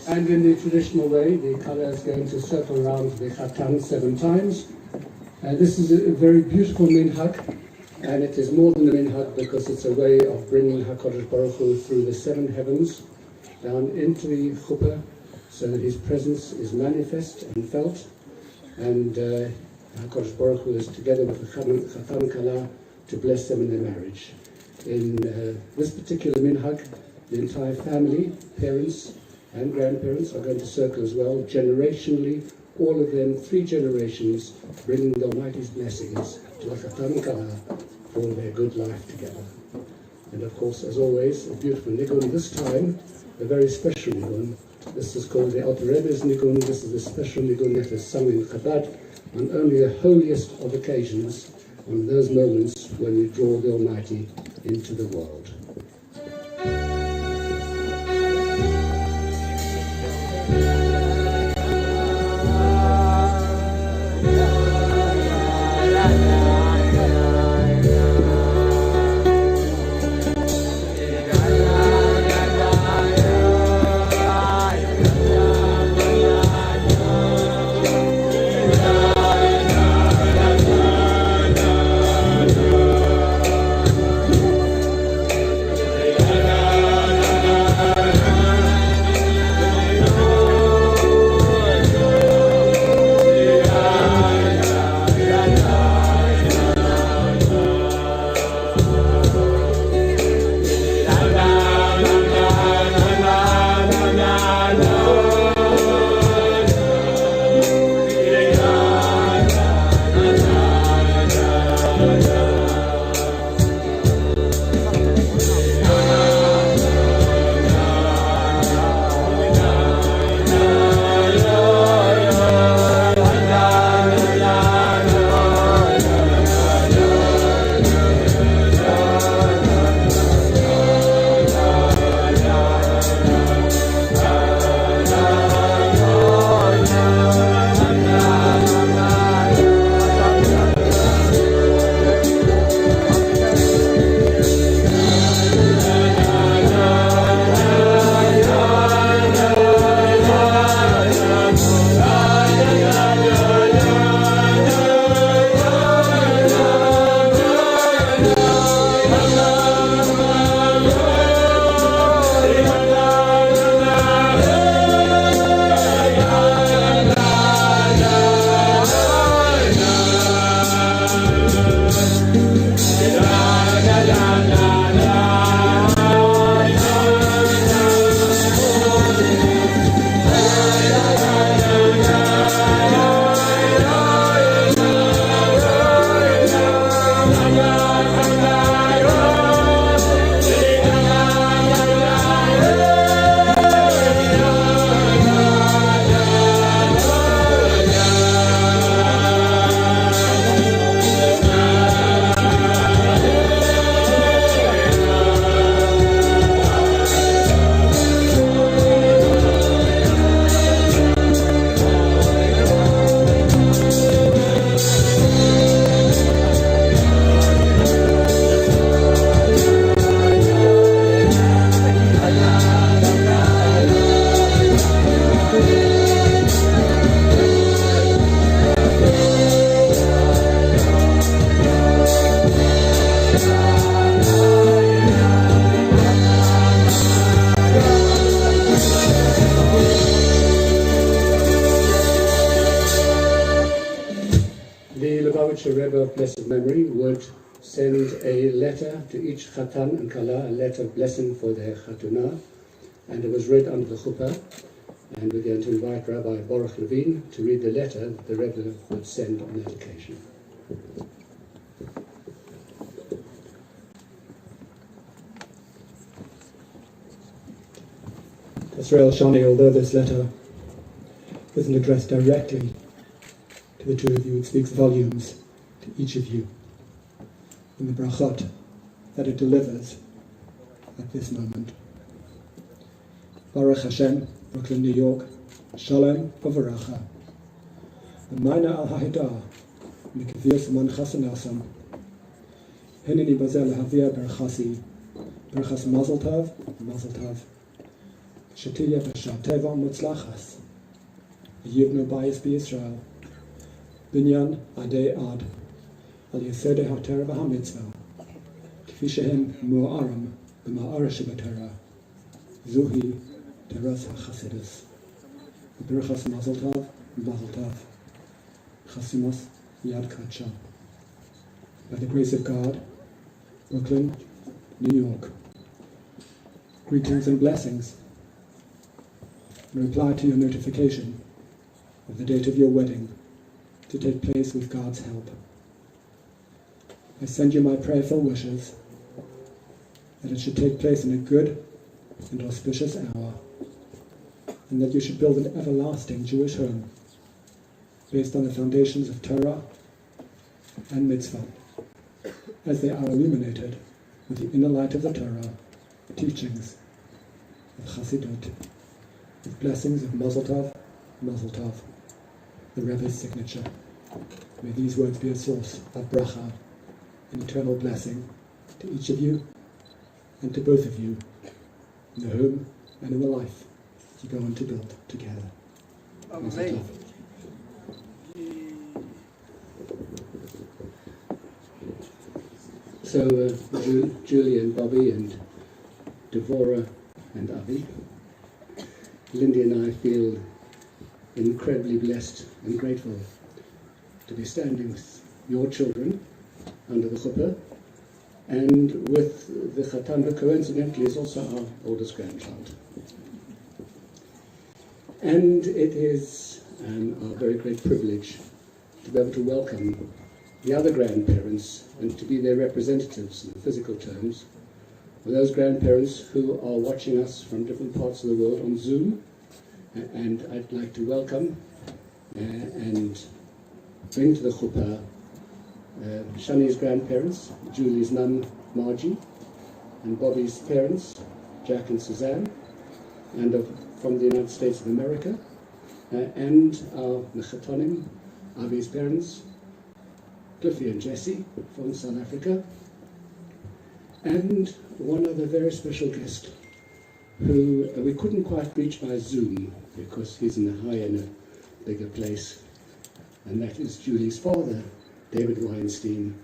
And in the traditional way, the Kala is going to circle around the Khatan 7 times. This is a very beautiful minhag, and it is more than a minhag because it's a way of bringing HaKadosh Baruch Hu through the 7 heavens down into the chuppah, so that his presence is manifest and felt, and HaKadosh Baruch Hu is together with the Khatan Kala to bless them in their marriage. In this particular minhag, the entire family, parents and grandparents are going to circle as well, generationally, all of them, 3 generations, bringing the Almighty's blessings to the Khatan Kala for their good life together. And of course, as always, a beautiful nigun, this time, a very special nigun. This is called the Alter Rebbe's nigun. This is a special nigun that is sung in Chabad on only the holiest of occasions, on those moments when we draw the Almighty into the world. Rebbe of blessed memory would send a letter to each Khatan and Kala, a letter of blessing for their Khatunah, and it was read under the chuppah. And we're going to invite Rabbi Baruch Levine to read the letter that the Rebbe would send on that occasion. Kasriel, Shani, although this letter isn't addressed directly to the two of you, it speaks volumes to each of you in the brachot that it delivers at this moment. Baruch Hashem, Brooklyn, New York, Shalom v'Varacha. V'mayna al ha'hidah, mikavir saman chasanasam. Hineni bazel havia berchasi, berchas mazel tov, Shatiya b'shateva mutzlachas. Yivnu bayis b'Yisrael. Binyan adei ad. Al yesodei ha'Torah v'hamitzvah. Kfi shehem mu'aram b'ma'ara shebatera. Zuhi teras ha'chasidus. B'berachas mazel tov, mazel tov. Chasimus yad kacha. By the grace of God, Brooklyn, New York. Greetings and blessings. In reply to your notification of the date of your wedding to take place with God's help, I send you my prayerful wishes that it should take place in a good and auspicious hour, and that you should build an everlasting Jewish home based on the foundations of Torah and Mitzvah, as they are illuminated with the inner light of the Torah, teachings of Chassidut, with blessings of Mazel Tov, the Rebbe's signature. May these words be a source of Bracha, an eternal blessing to each of you and to both of you in the home and in the life you go on to build together. Mazel Tov. So Julie and Bobby and Devorah and Avi, Lindy and I feel incredibly blessed and grateful to be standing with your children under the chuppah, and with the Chatan, who coincidentally is also our oldest grandchild. And it is our very great privilege to be able to welcome the other grandparents and to be their representatives in physical terms, for those grandparents who are watching us from different parts of the world on Zoom. And I'd like to welcome and bring to the chuppah Shani's grandparents, Julie's mum Margie, and Bobby's parents, Jack and Suzanne, and from the United States of America, and our Mechatonim, Avi's parents, Cliffy and Jesse from South Africa, and one other very special guest who we couldn't quite reach by Zoom because he's in a bigger place, and that is Julie's father, David Weinstein,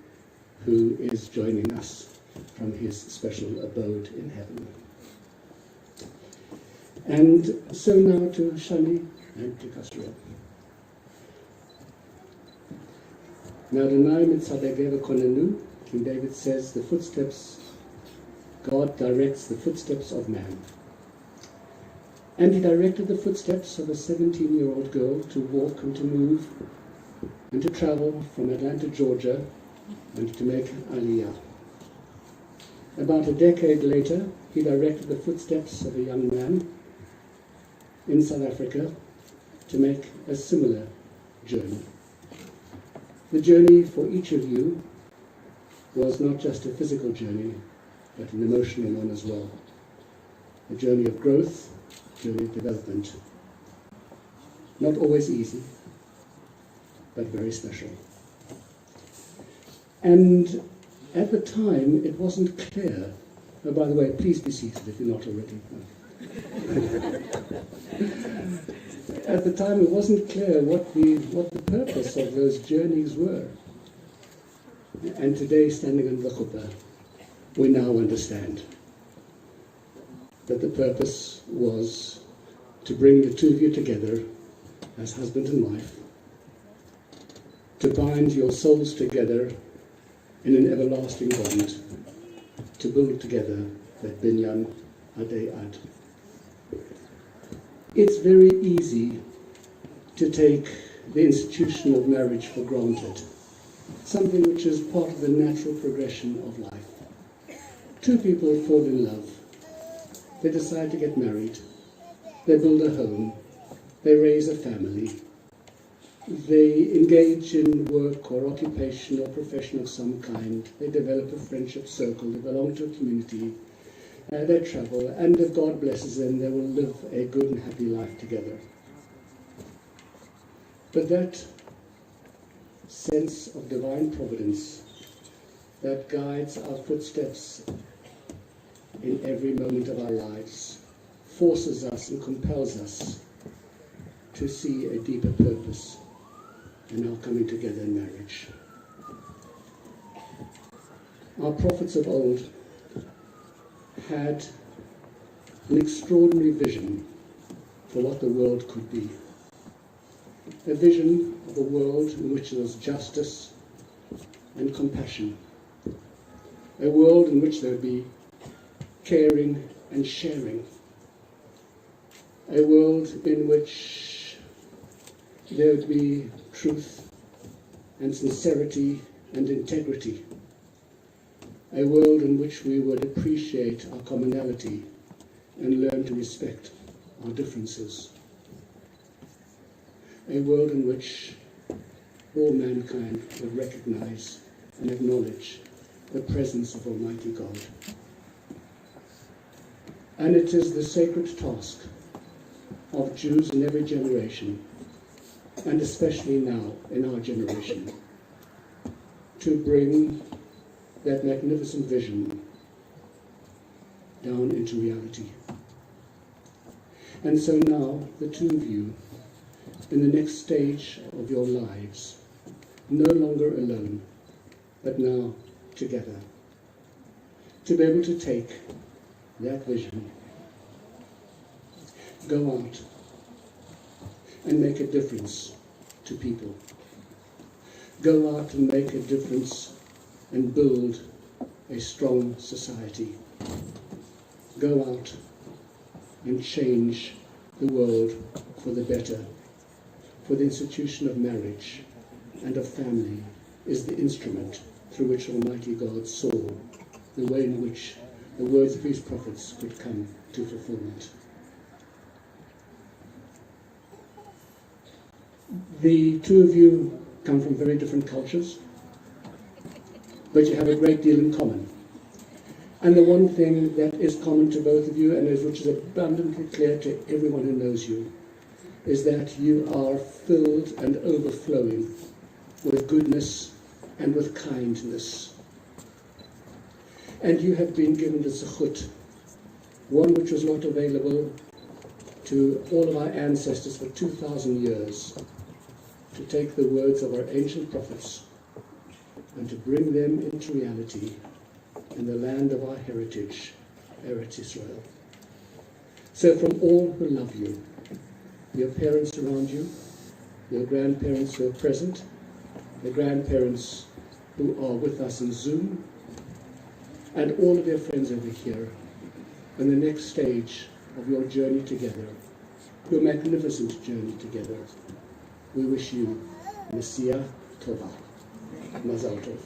who is joining us from his special abode in heaven. And so now to Shani and to Kasriel. Now, King David says, God directs the footsteps of man. And he directed the footsteps of a 17-year-old girl to walk and to move and to travel from Atlanta, Georgia, and to make Aliyah. About a decade later, he directed the footsteps of a young man in South Africa to make a similar journey. The journey for each of you was not just a physical journey, but an emotional one as well. A journey of growth, a journey of development. Not always easy, but very special. And at the time, it wasn't clear. Oh, by the way, please be seated if you're not already. At the time, it wasn't clear what the purpose of those journeys were. And today, standing under the chuppah, we now understand that the purpose was to bring the two of you together as husband and wife, to bind your souls together in an everlasting bond, to build together that binyan adei ad. It's very easy to take the institution of marriage for granted, something which is part of the natural progression of life. Two people fall in love, they decide to get married, they build a home, they raise a family, they engage in work or occupation or profession of some kind, they develop a friendship circle, they belong to a community, they travel, and if God blesses them, they will live a good and happy life together. But that sense of divine providence that guides our footsteps in every moment of our lives forces us and compels us to see a deeper purpose in our coming together in marriage. Our prophets of old had an extraordinary vision for what the world could be. A vision of a world in which there was justice and compassion. A world in which there would be caring and sharing. A world in which there would be truth and sincerity and integrity. A world in which we would appreciate our commonality and learn to respect our differences. A world in which all mankind would recognize and acknowledge the presence of Almighty God. And it is the sacred task of Jews in every generation, and especially now in our generation, to bring that magnificent vision down into reality. And so now, the two of you, in the next stage of your lives, no longer alone, but now together, to be able to take that vision, go out and make a difference to people. Go out and make a difference and build a strong society. Go out and change the world for the better. For the institution of marriage and of family is the instrument through which Almighty God saw the way in which the words of his prophets could come to fulfillment. The two of you come from very different cultures, but you have a great deal in common. And the one thing that is common to both of you, and which is abundantly clear to everyone who knows you, is that you are filled and overflowing with goodness and with kindness. And you have been given the zechut, one which was not available to all of our ancestors for 2,000 years, to take the words of our ancient prophets and to bring them into reality in the land of our heritage, Eretz Israel. So from all who love you, your parents around you, your grandparents who are present, the grandparents who are with us in Zoom, and all of your friends over here, and the next stage of your journey together, your magnificent journey together, we wish you Nesiya Tova. Mazal Tov.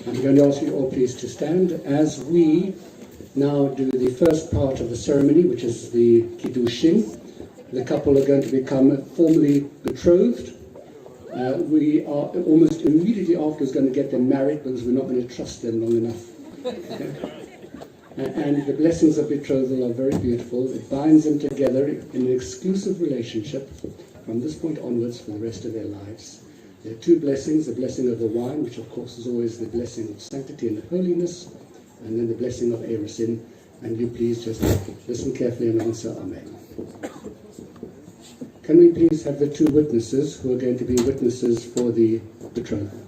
I'm going to ask you all please to stand as we now do the first part of the ceremony, which is the Kiddushin. The couple are going to become formally betrothed. We are almost immediately afterwards going to get them married because we're not going to trust them long enough. And the blessings of betrothal are very beautiful. It binds them together in an exclusive relationship from this point onwards for the rest of their lives. There are two blessings, the blessing of the wine, which of course is always the blessing of sanctity and holiness, and then the blessing of Eresin. And you please just listen carefully and answer Amen. Can we please have the two witnesses who are going to be witnesses for the betrothal?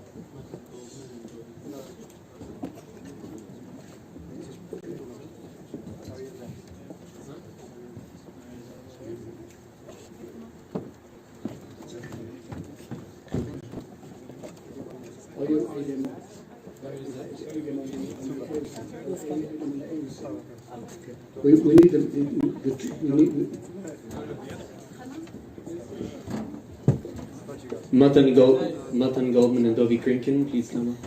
We need Matan Goldman and Dovi Krinkin, please come up.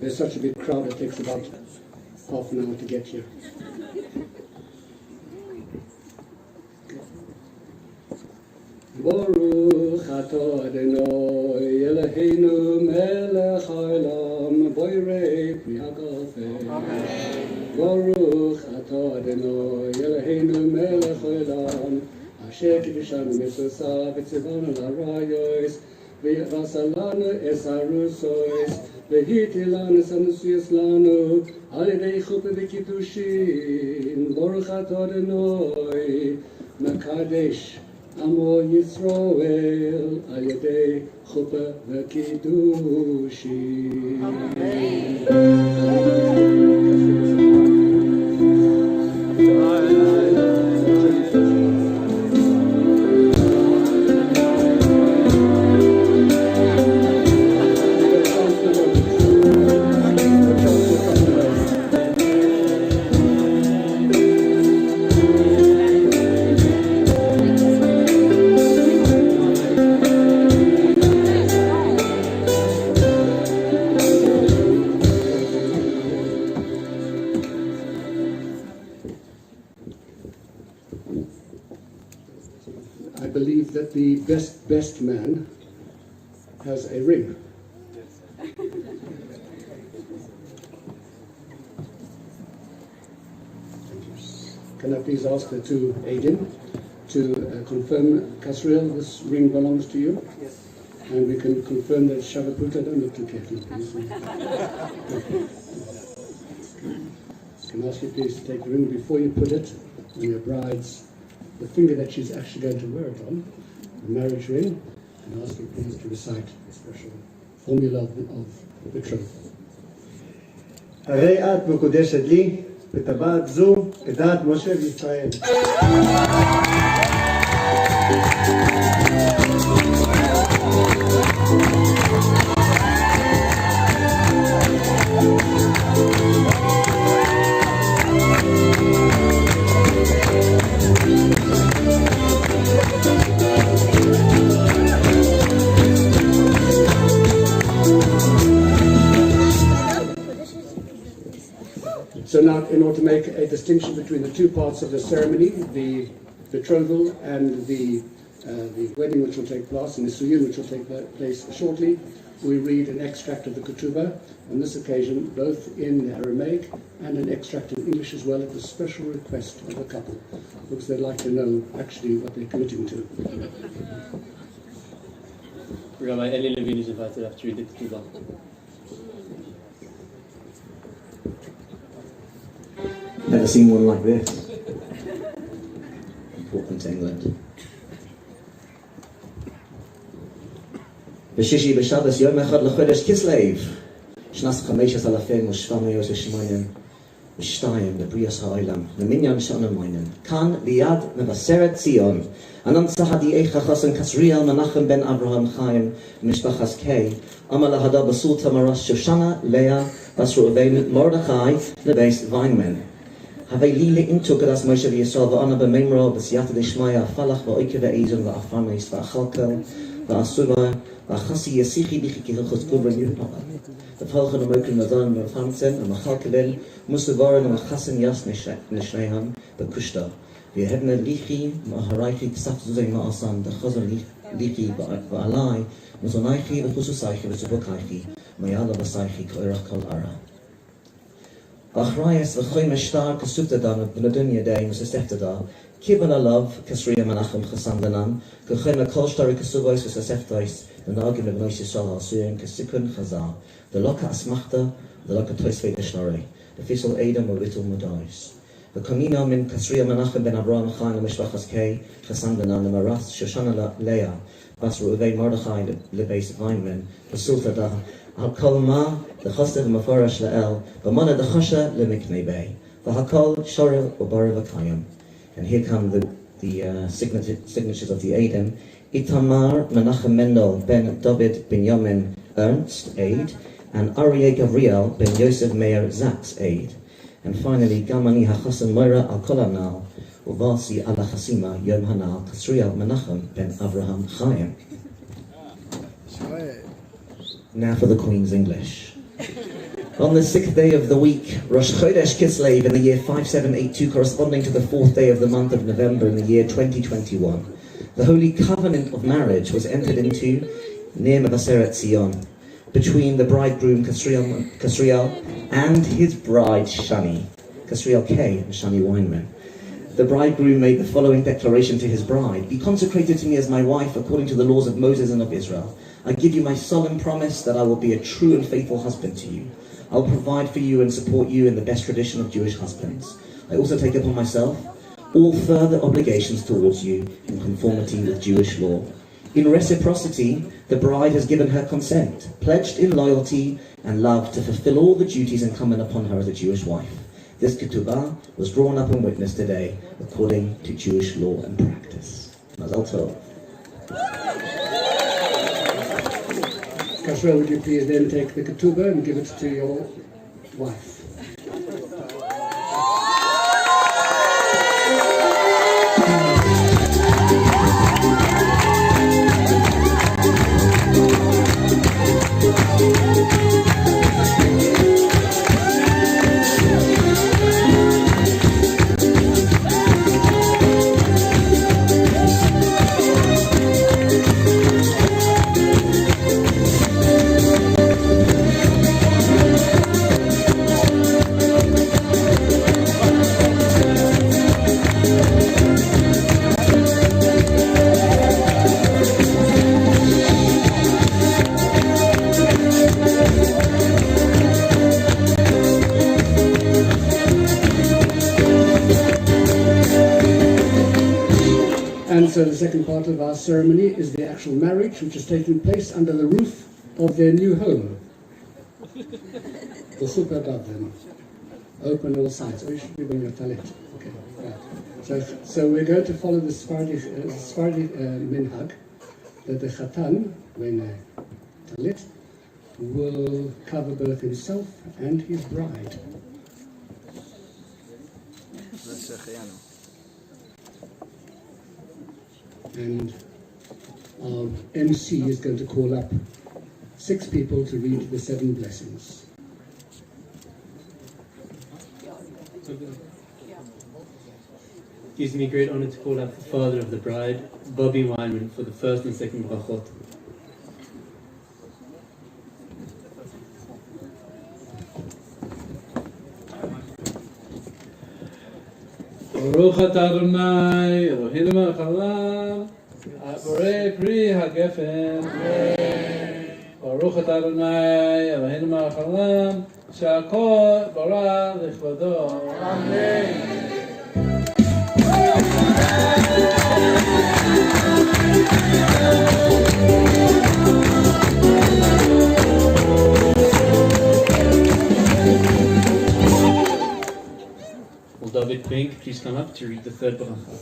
there's such a big crowd, it takes about half an hour to get here. Baruch atah Adonai Eloheinu melech haolam boirei pni hagafei. Baruch atah Adonai Eloheinu melech haolam asher kibishanu mitzvosav v'tzivanu la'arayos v'yavasa lanu es harusos v'hiti lanu es hanusiyos lanu al yedei chuppah v'kiddushin. Baruch atah Adonai mekadesh Amo Yisroel al yedei chuppah v'kiddushin. I believe that the best man has a ring. Can I please ask the two Aiden to confirm, Kasriel, this ring belongs to you? Yes. And we can confirm that Shavaputa, don't look too carefully, please. Can I ask you please to take the ring before you put it on your bride's, the finger that she's actually going to wear it on, the marriage ring, and ask you please to recite the special formula of betrothal. הרי את מקודשת לי, בטבעת זו, כדעת משה וישראל. So now, in order to make a distinction between the two parts of the ceremony, the betrothal and the wedding which will take place, and the suyun which will take place shortly, we read an extract of the ketubah, on this occasion both in Aramaic and an extract in English as well, at the special request of the couple, because they'd like to know actually what they're committing to. Rabbi Eli Levine is invited up to read the ketubah. Never seen one like this. Welcome to England. בשישי בשבס יום אחד לחודש כסלו שנת 5,782 לבריאת העולם למניין שנה מוינן כאן ליד מבשרת ציון הנמצא הדיעך החסן קסריאל מנחם בן אברהם חיים ומשפחת קיי אמר להדה בסול תמרס שושנה לאה בס ראובן מרדכי לבייס ויינמן הווי לי לאינטו כדס משה וישראל ואנה בממרו בסייעתא דשמיא הפלח ואויקה ואיזון ואפרמייס והחלקל והסובה והחסי יסיחי ביחי כהלכות גוברן ופלחן ומוקרן מזון ומפרמצן ומחלקבל ומסוברן ומחסן יס נשניהם בקושטה ויהבנה ליחי מהרייכי כסף זוזי מאסן דחזר ליחי ועלי מזונייכי וחוסוסייכי וצבוקייכי מיאלה בסייכי כאירך כל ערה Achrayas v'choy meshtar kasuftadan v'nadun yadei v'seseftada kiban alav kasriya manachem chasandanan k'choy mekol shtari kasuvos v'seseftais v'nagim v'nois yisrael ha'asuyin kasikun chazal v'loka asmachta v'loka toisvei v'shnarei v'fisol edom v'vitul modais v'kamina min kasriya manachem ben Abraham chayin v'mishpachas kei chasandanan v'maras shoshana leah bas Ru'uvei Mordechai lebeis v'aymen v'sultada Hakol ma the chassid mafarash la'el, b'mana the chasha lemiknei bei, v'hakol shorel u'bar v'kayim. And here come the signatures of the Eidim. Itamar Menachem Mendel ben David Binyamin Ernst Aid, and Aryeh Gavriel ben Yosef Meir Zaks Aid. And finally, Gamani HaChassan Moira al Kolanal, Uvasi ala Chasima Yom Hanal Kasriel Menachem ben Avraham Chaim. Now for the Queen's English. On the 6th day of the week, Rosh Chodesh Kislev in the year 5782, corresponding to the 4th day of the month of November in the year 2021, the holy covenant of marriage was entered into near Mevaseret Zion between the bridegroom Kasriel and his bride Shani, Kasriel K and Shani Weinman. The bridegroom made the following declaration to his bride: "Be consecrated to me as my wife according to the laws of Moses and of Israel. I give you my solemn promise that I will be a true and faithful husband to you. I will provide for you and support you in the best tradition of Jewish husbands. I also take upon myself all further obligations towards you in conformity with Jewish law." In reciprocity, the bride has given her consent, pledged in loyalty and love to fulfill all the duties incumbent upon her as a Jewish wife. This ketubah was drawn up and witnessed today according to Jewish law and practice. Mazal tov. Kasriel, would you please then take the ketubah and give it to your wife? And so the second part of our ceremony is the actual marriage, which is taking place under the roof of their new home. The chuppah above them, open all sides. Oh, you should be wearing your talit. Okay, right. So we're going to follow the Sephardi minhag, that the chatan, wearing a talit, will cover both himself and his bride. And our MC is going to call up 6 people to read the 7 blessings. It gives me great honor to call up the father of the bride, Bobby Weinman, for the first and second brachot. ברוך אתה אדוני, אלוהינו מלך העולם, הבורא פרי הגפן. ברוך אתה אדוני, אלוהינו מלך העולם, שהכל ברא לכבודו. אמן. Will David Pink please come up to read the third bracha?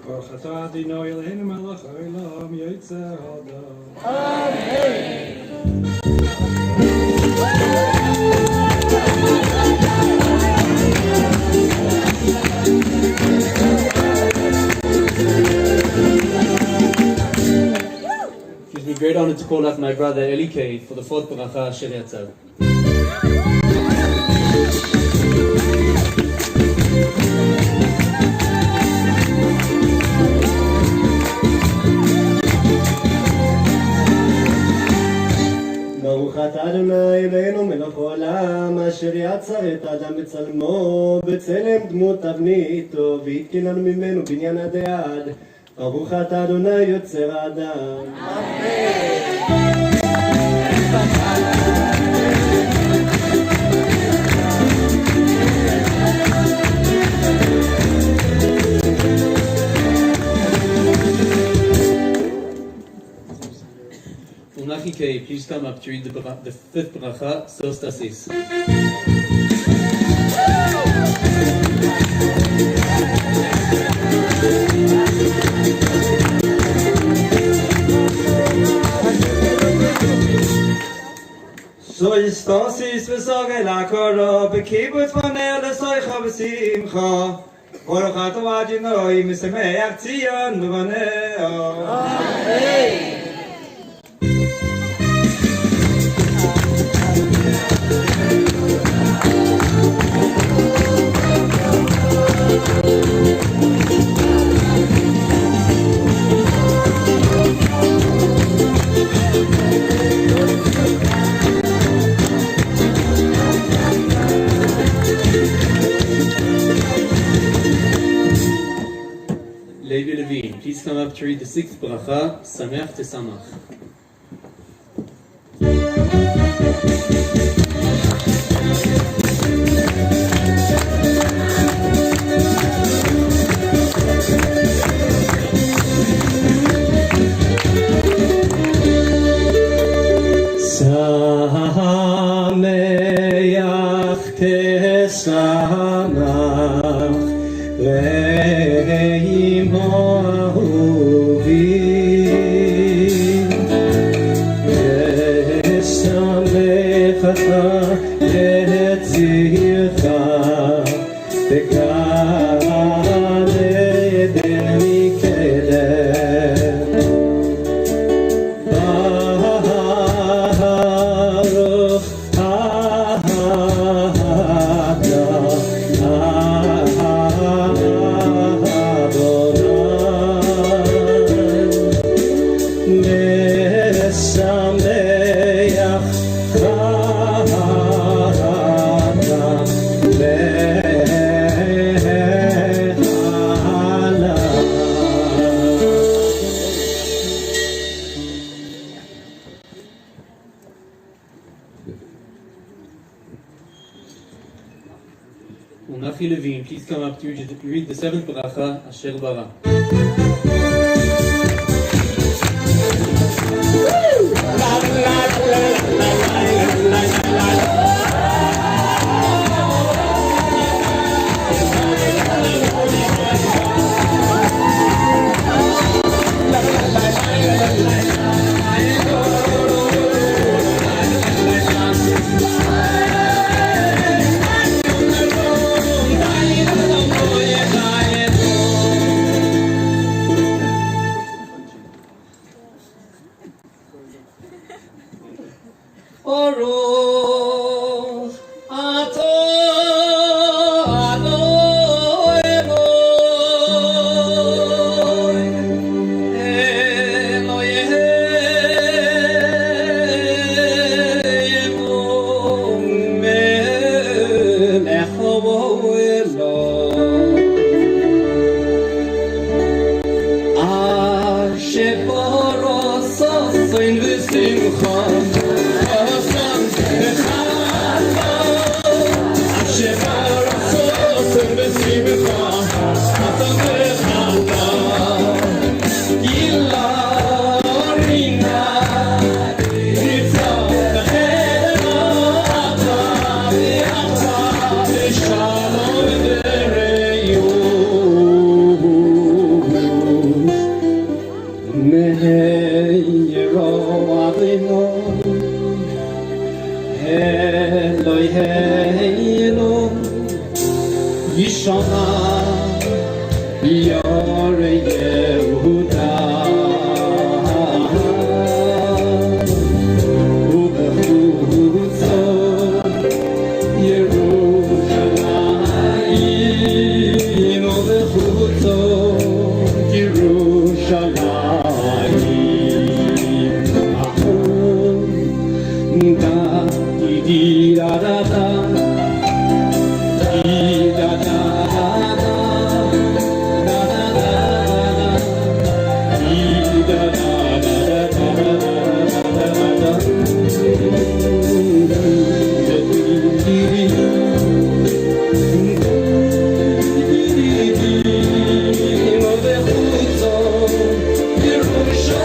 ברוך אתה אדוני אלוהינו מלך העולם יוצר האדם. It gives me great honor to call up my brother Eli K for the fourth bracha Asher Yatzar. ברוך אתה אדוני אלוהינו מלך העולם אשר יצר את האדם בצלמו בצלם דמות תבניתו והתקין לנו ממנו בניין עד עד. ברוך אתה אדוני יוצר האדם. Unachi K, please come up to read the fifth bracha, Sos Tasis. Soy stasis besorge la koro bekibut von der soicha besimcha. Baruch atah Adonai misameach Tzion b'baneo. Amen. Levi Levine, please come up to read the 6th bracha, Sameach Tesamach. Sameach Tesamach Re'imo Ahuvi Yesamechacha Yetzircha Began Eden Mikelech Baruch Unachi Levine, please come up to read the 7th bracha, Asher Bara. Baruch atah Adonai Eloheinu melech haolam asher barasosin v'simcha Eloheinu Yishama Yore Yehuda Ubechutzo Yerushalayim Ubechutzo Yerushalayim Ahon Da di da da da di da da da da da da da di da da da da da da Yerushalayim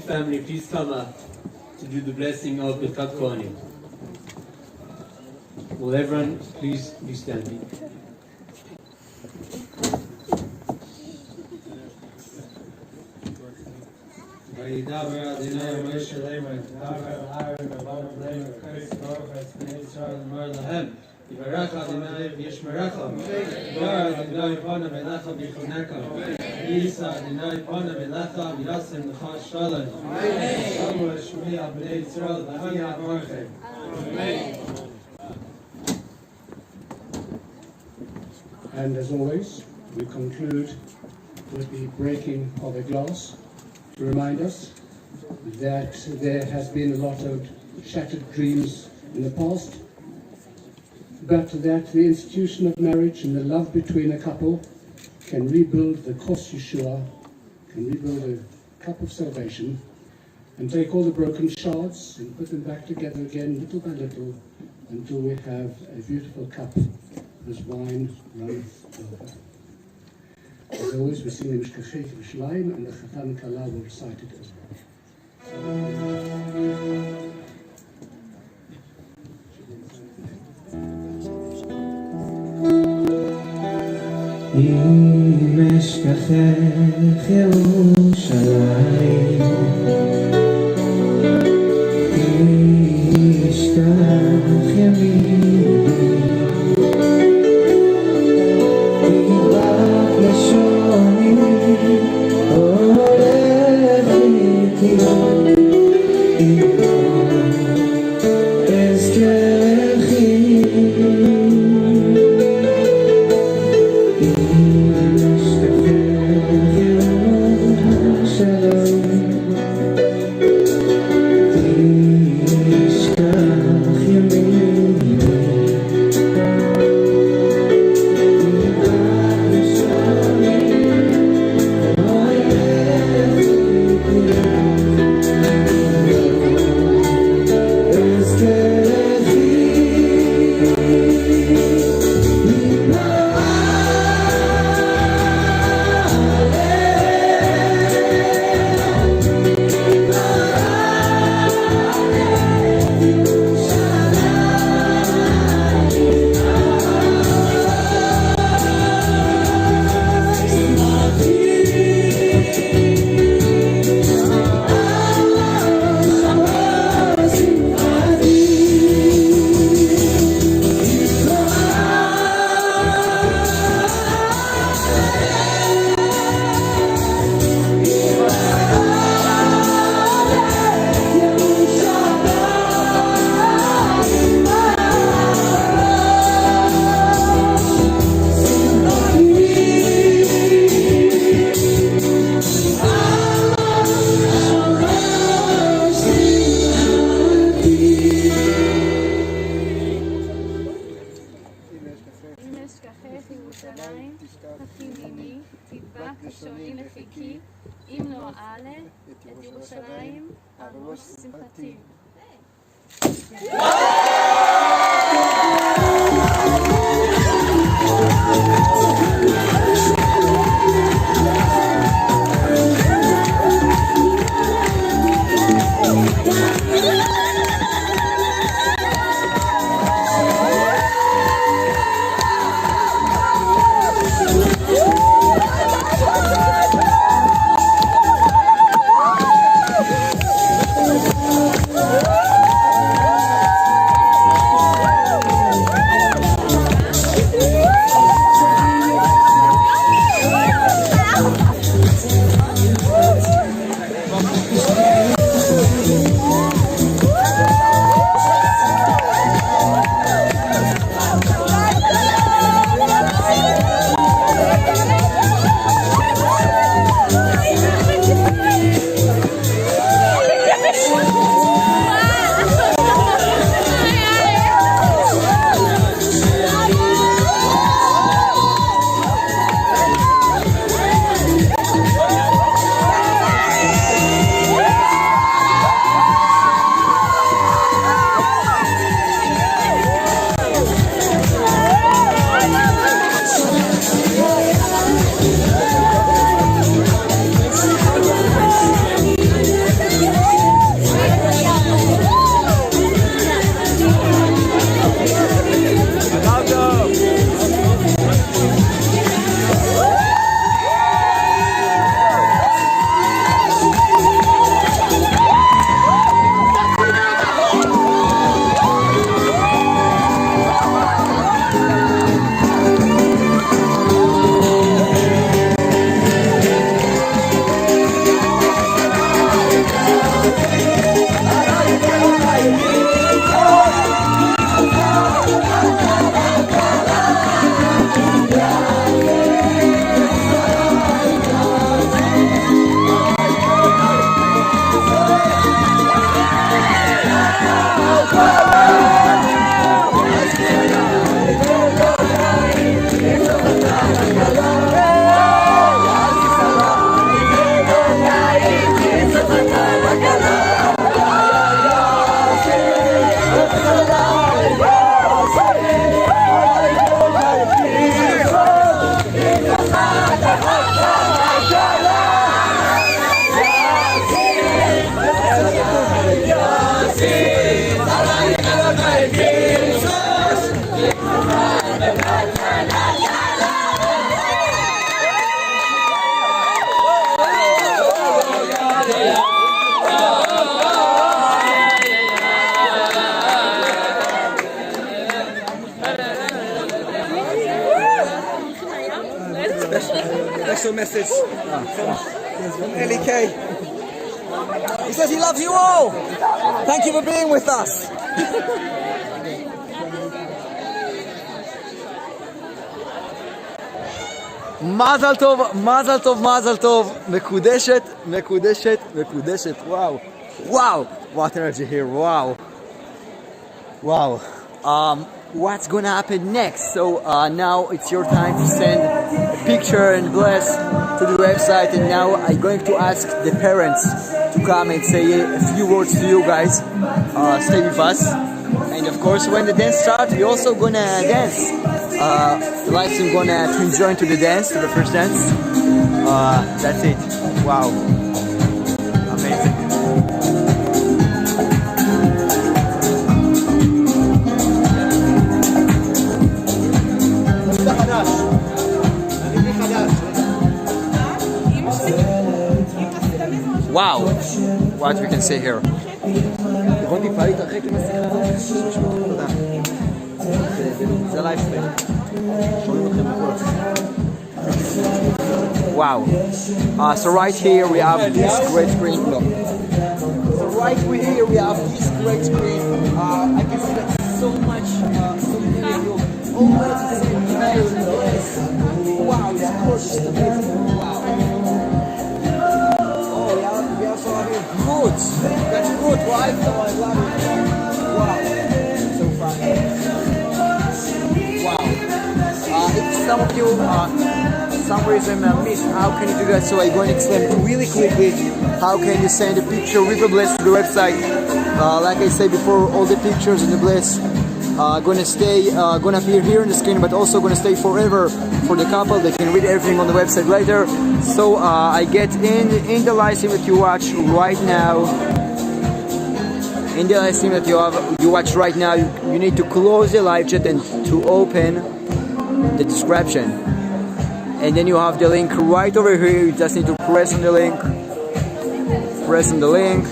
Family, please come up to do the blessing of the Birkat Kohanim. Will everyone please be standing? יברך אדוני וישמרך, יאר אדוני פניו אליך ויחונך, יישא אדוני פניו אליך וישם לך שלום. שמעו שמי בני ישראל ויחי עמכם. And as always, we conclude with the breaking of a glass to remind us that there has been a lot of shattered dreams in the past, but that the institution of marriage and the love between a couple can rebuild the Kos Yeshua, can rebuild a cup of salvation, and take all the broken shards and put them back together again, little by little, until we have a beautiful cup as wine runneth over. As always, we sing in Mishkachei Yerushalayim, and the Chatan Kala will recite it as well. אם אשכחך ירושלים, ישכח ימיני, ידבק לשוני, הולך איתי, אזכרכי. special message from Eli K. He says he loves you all. Thank you for being with us. Mazel tov, mazel tov, mazel tov. Mekudeshet, mekudeshet, mekudeshet. Wow. Wow. What energy here. Wow. Wow. What's gonna happen next? So now it's your time to send a picture and bless to the website, and now I'm going to ask the parents to come and say a few words to you guys. Stay with us, and of course when the dance starts we're also gonna dance. The live stream gonna join to the dance, to the first dance. That's it. Wow. Amazing. Wow, what we can see here. The live stream. Wow. So right here we have this great screen. Look. So right here we have this great screen. I can see that so much, so many of you always send emails and letters. Wow, it's gorgeous, it's amazing. Wow. We also have here fruits. That's fruit, right? So I love it. Wow. So fun. Wow. If some of you, some reason missed how can you do that, so I'm going to explain really quickly how can you send a picture with a bless to the website. Like I said before, all the pictures in the bless gonna stay, gonna appear here on the screen, but also gonna stay forever for the couple. They can read everything on the website later. So I get in the live stream that you watch right now. In the live stream that you watch right now, you need to close the live chat and to open the description, and then you have the link right over here. You just need to press on the link. Press on the link.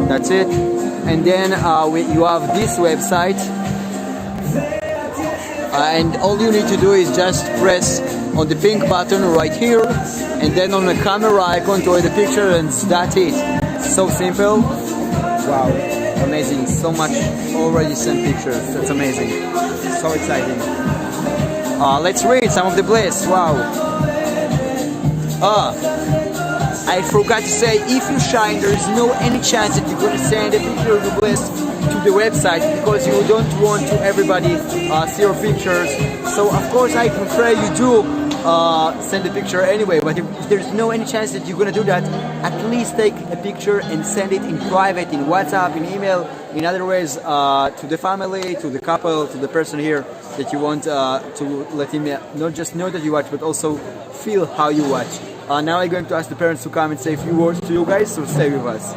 That's it. And then you have this website. And all you need to do is just press on the pink button right here, and then on the camera icon to add the picture, and that's it. So simple. Wow, amazing. So much already sent pictures. That's amazing. So exciting. Let's read some of the bliss. Wow. I forgot to say, if you shine, there is no any chance that you're going to send a picture of the bliss to the website, because you don't want to everybody see your pictures. So of course I prefer you do send a picture anyway, but if there's no any chance that you're gonna do that, at least take a picture and send it in private, in WhatsApp, in email, in other ways, to the family, to the couple, to the person here that you want to let him not just know that you watch, but also feel how you watch. Now I'm going to ask the parents to come and say a few words to you guys, so stay with us.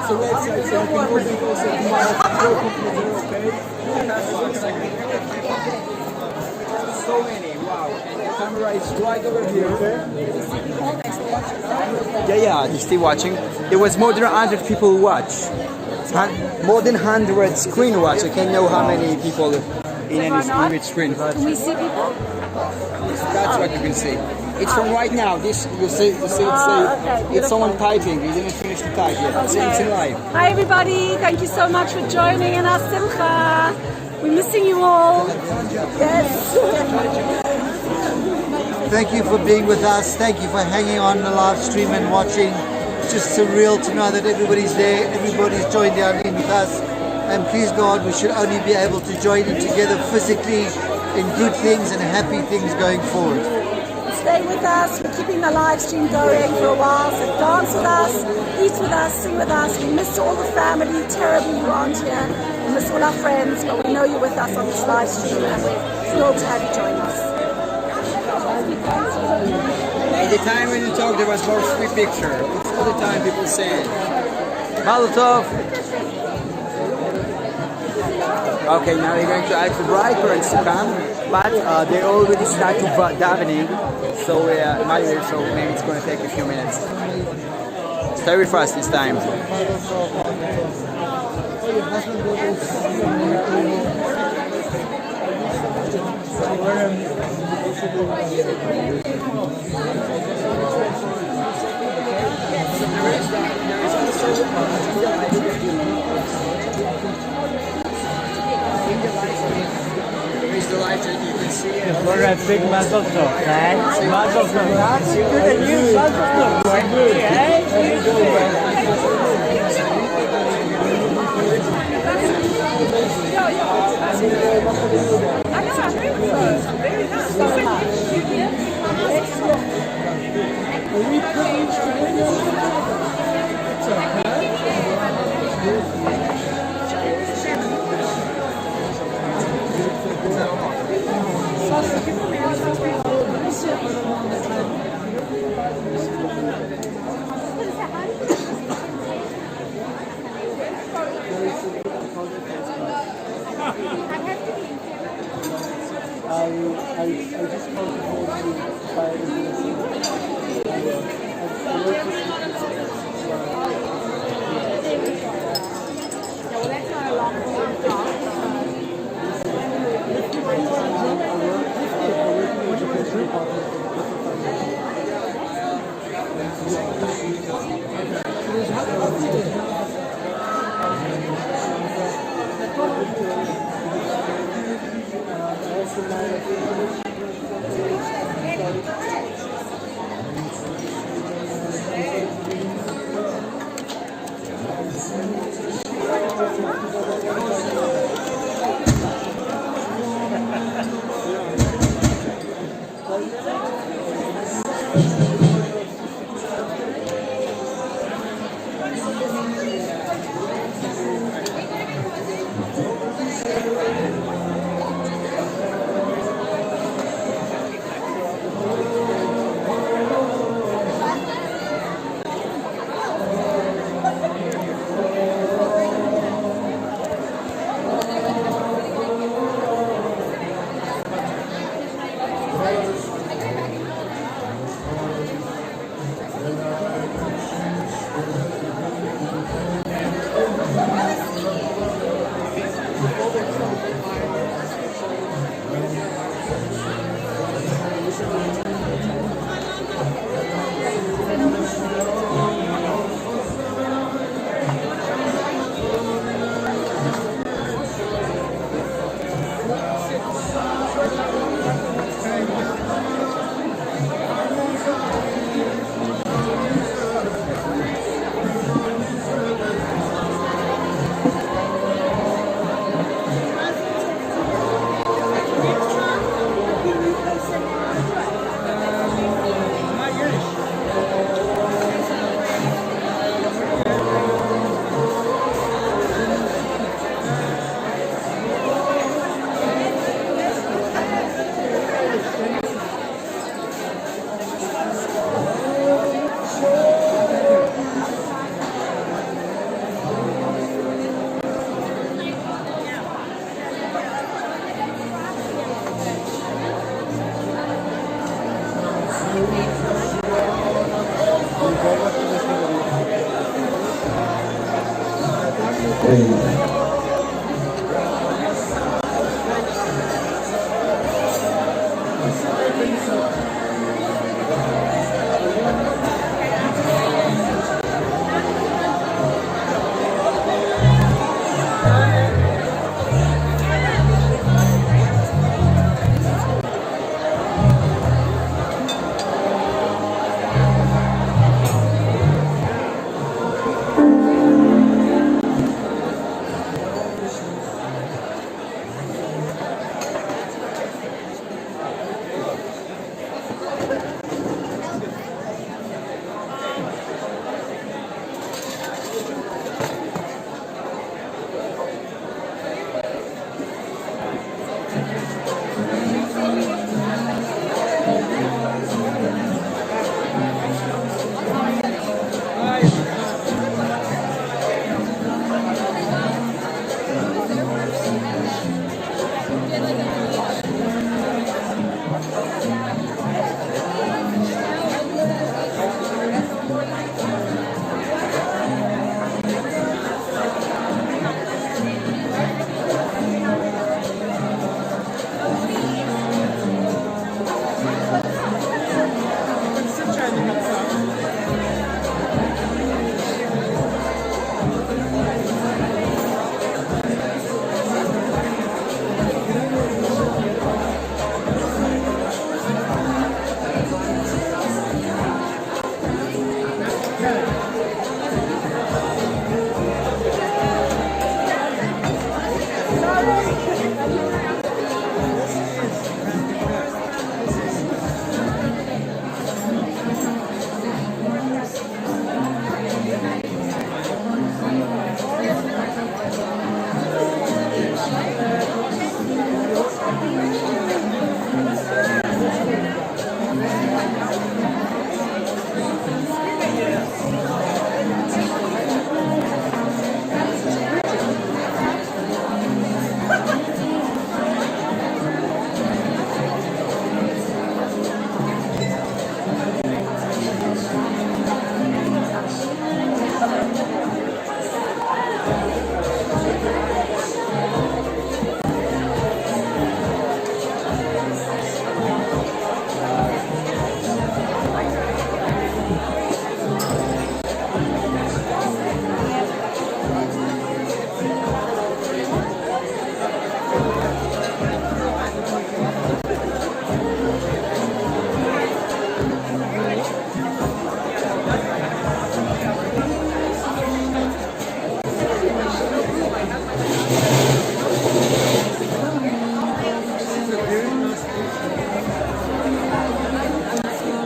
It's a website, so you can also so many, wow. And the camera is right over here. Yeah, you're still watching. There was more than 100 people who watch. More than 100 screen watch. I can't know how many people in any screen. Can we see people? That's what you can see. It's from right now. This you see it's someone typing. You didn't finish the type yet. Okay. It's in live. Hi everybody, thank you so much for joining in our simcha. We're missing you all. Yes. Thank you for being with us. Thank you for hanging on the live stream and watching. It's just surreal to know that everybody's there, everybody's joined in with us. And please God, we should only be able to join in together physically in good things and happy things going forward. Stay with us. We're keeping the live stream going for a while. So dance with us, eat with us, sing with us. We miss all the family terribly who aren't here. We miss all our friends, but we know you're with us on this live stream and we're thrilled to have you join us. At the time when you talk, there was more free picture. It's all the time people say Mazel Tov. Okay, now we're going to ask the bride parents to come, but they already start to davening, so maybe it's going to take a few minutes. It's very fast this time. Here's the light that you can see it. For a big Mazel Tov, right? Mazel Tov. Good and you, Mazel Tov. I just can't afford to buy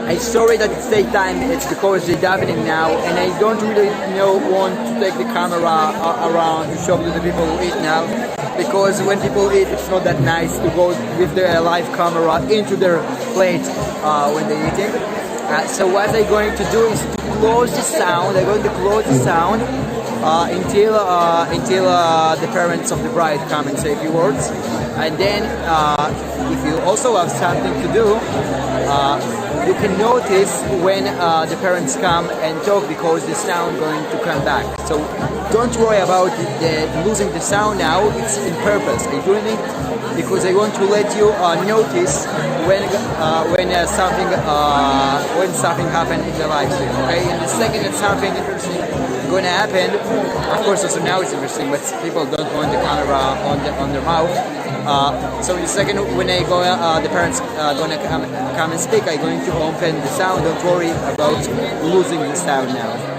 I'm sorry that it's daytime, it's because they're davening now, and I don't really want to take the camera around to show to the people who eat now, because when people eat, it's not that nice to go with the live camera into their plate when they're eating. So what they're going to do is to close the sound. They're going to close the sound until the parents of the bride come and say a few words, and then if you also have something to do, you can notice when the parents come and talk, because the sound going to come back. So don't worry about losing the sound now. It's in purpose. I'm doing it because I want to let you notice when something happened in the live stream. Okay, and the second that something interesting going to happen, of course, also now it's interesting, but people don't want the camera on their mouth. So in a second, when I go, the parents gonna come and speak, I'm going to open the sound. Don't worry about losing the sound now.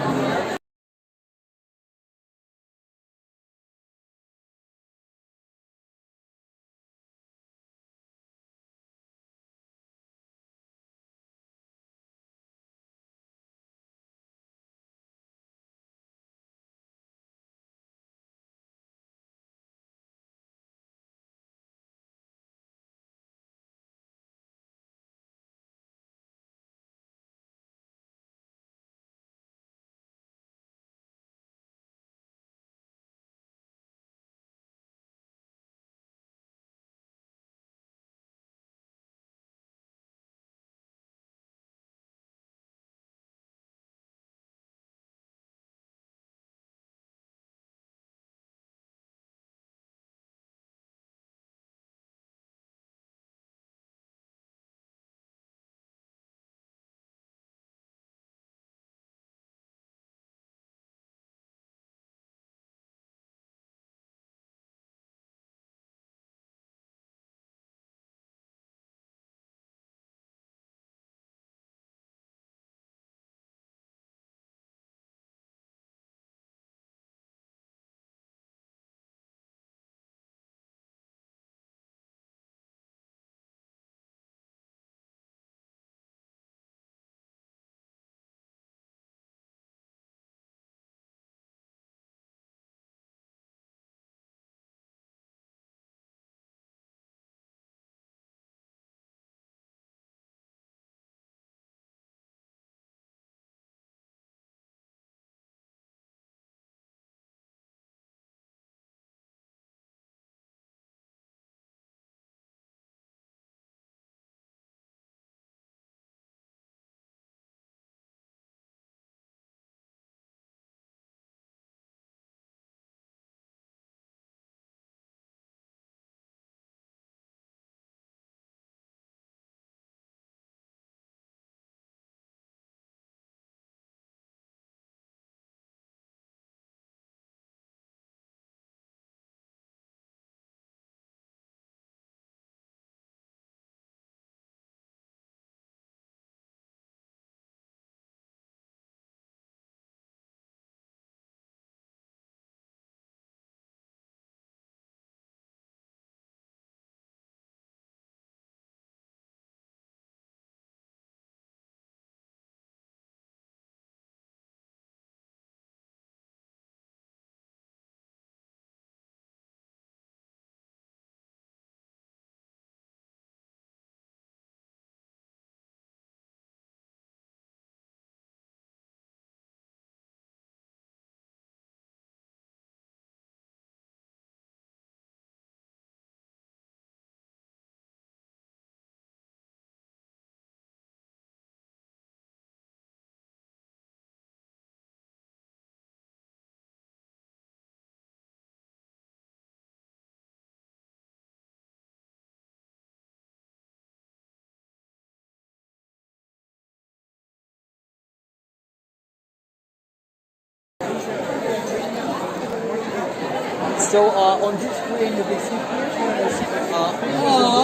So on this screen you can see pictures. Oh,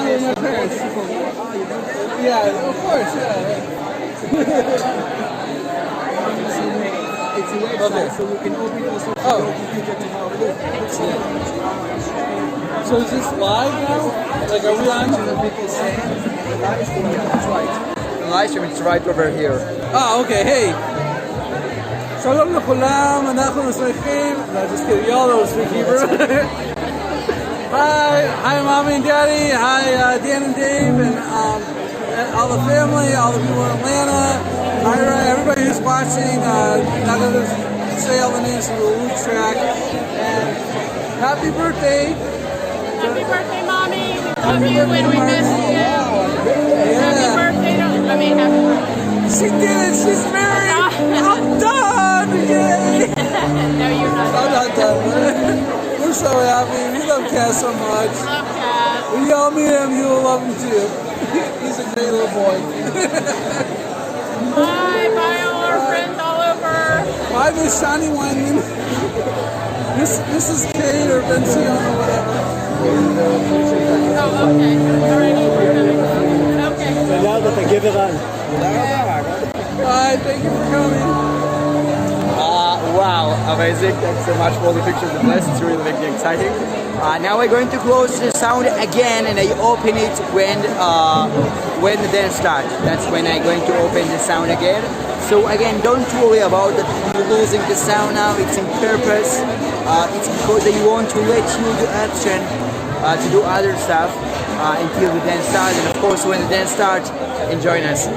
my parents. Yeah, of course. It's a website, so you can open it also on your computer to have a look. So is this live now? Like, are we on? The people saying the live stream, that's right. The live stream is right over here. Okay, hey. Shalom לכולם, אנחנו שמחים. No, just kidding, y'all don't speak Hebrew. Hi, Mommy and Daddy. Hi, Dan and Dave, and all the family, all the people in Atlanta, Myra, everybody who's watching. Not going to say all the names of the loop track. And happy birthday. Happy birthday, Mommy. We love you and we miss you. Happy birthday. Happy birthday. She did it. She's married. I'm done. Yay. No, you're not. I'm not done. We're so happy. We love Cass so much. Love Cass. When y'all meet him, you'll love him too. He's a great little boy. Bye all our friends all over. Bye, Miss Shani Weinman. Mrs. Kate or Bencion or whatever. Oh, okay. All right. Okay. Now that I give it on. Bye. Thank you for coming. Wow, amazing. Thanks so much for all the pictures of us. It's really making it exciting. Now we're going to close the sound again and I open it when the dance starts. That's when I'm going to open the sound again. So again, don't worry about that you're losing the sound now. It's in purpose. It's because they want to let you the option to do other stuff until the dance starts. And of course, when the dance starts, join us.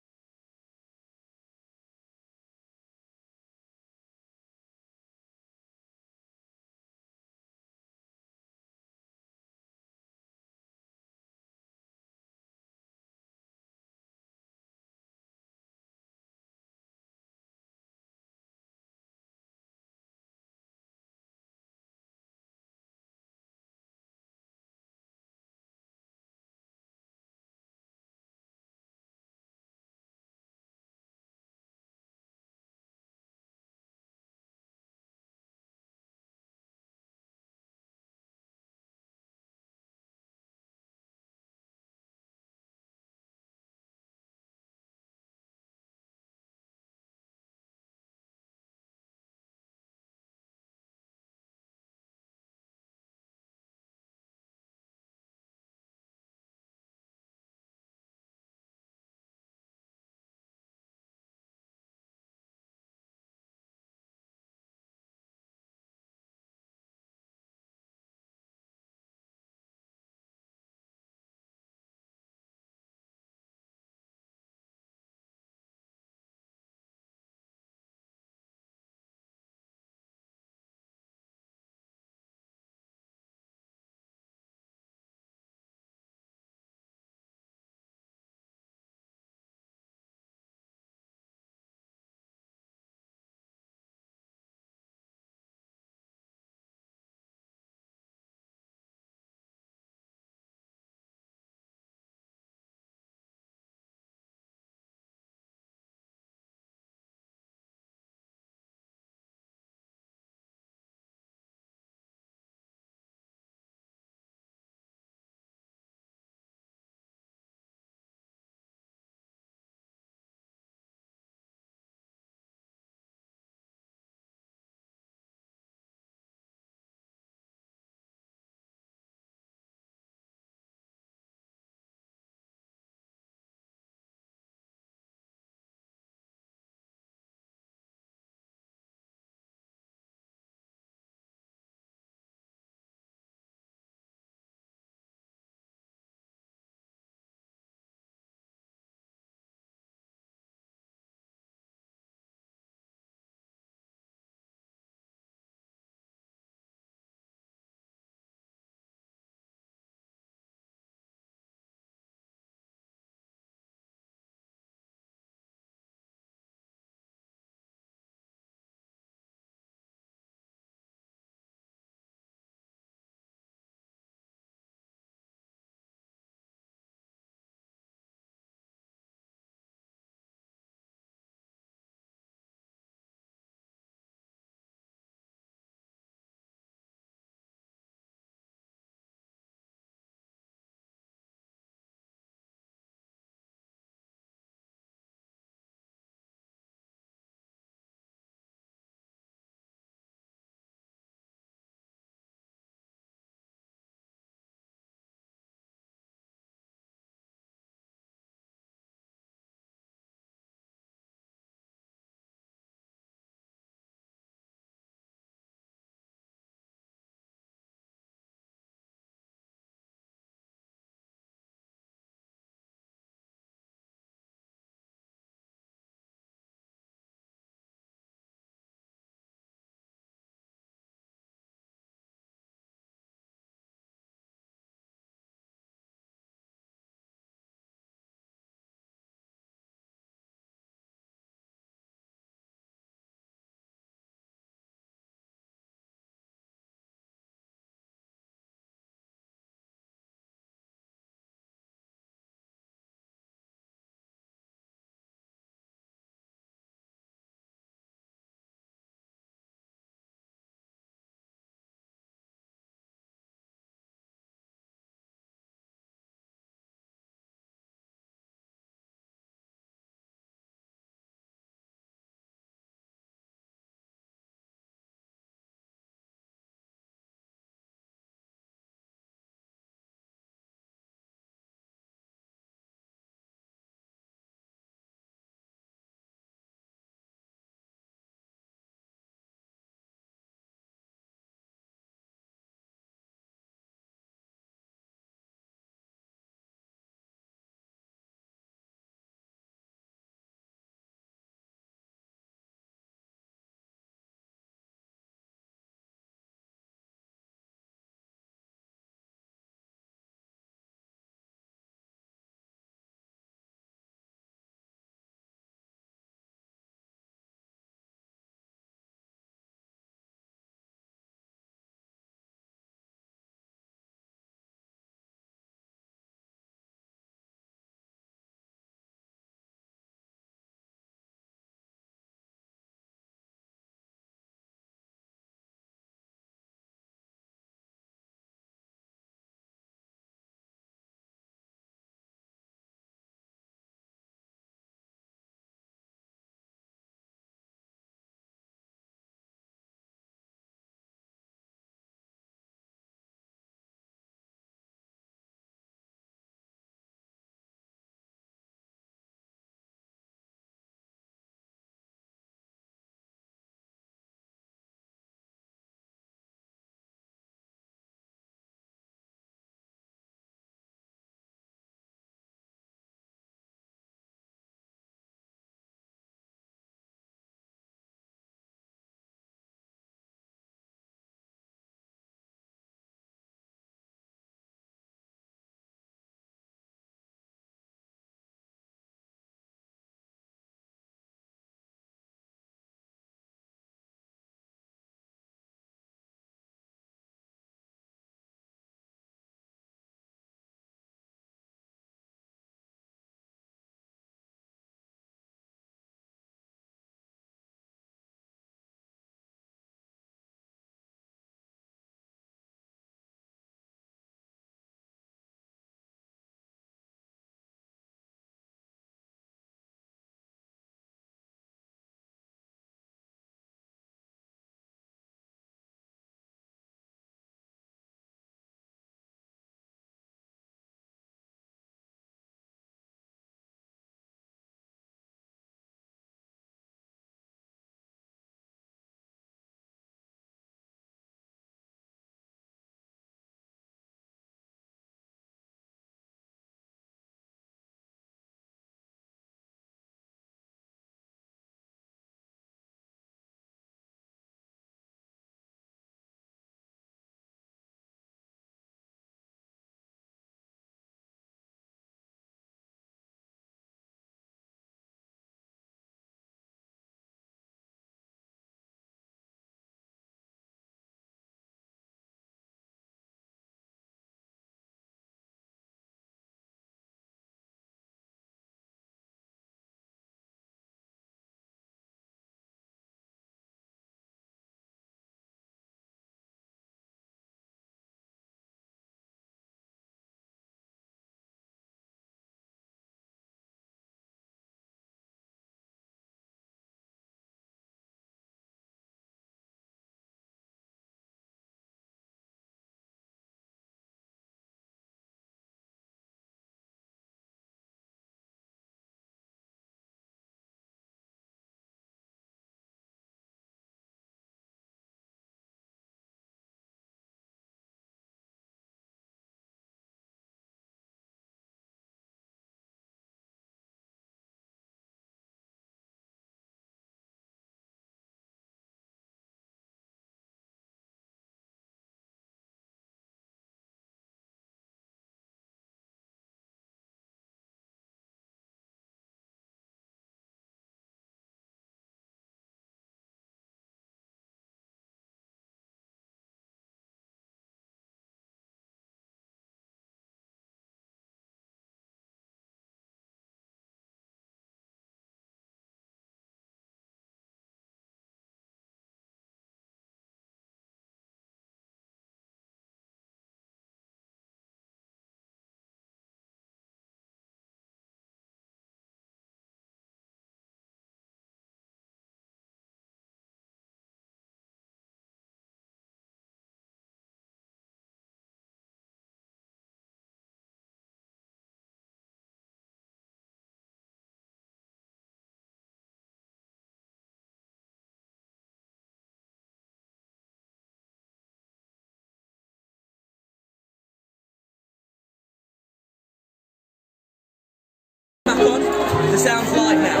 sounds live now.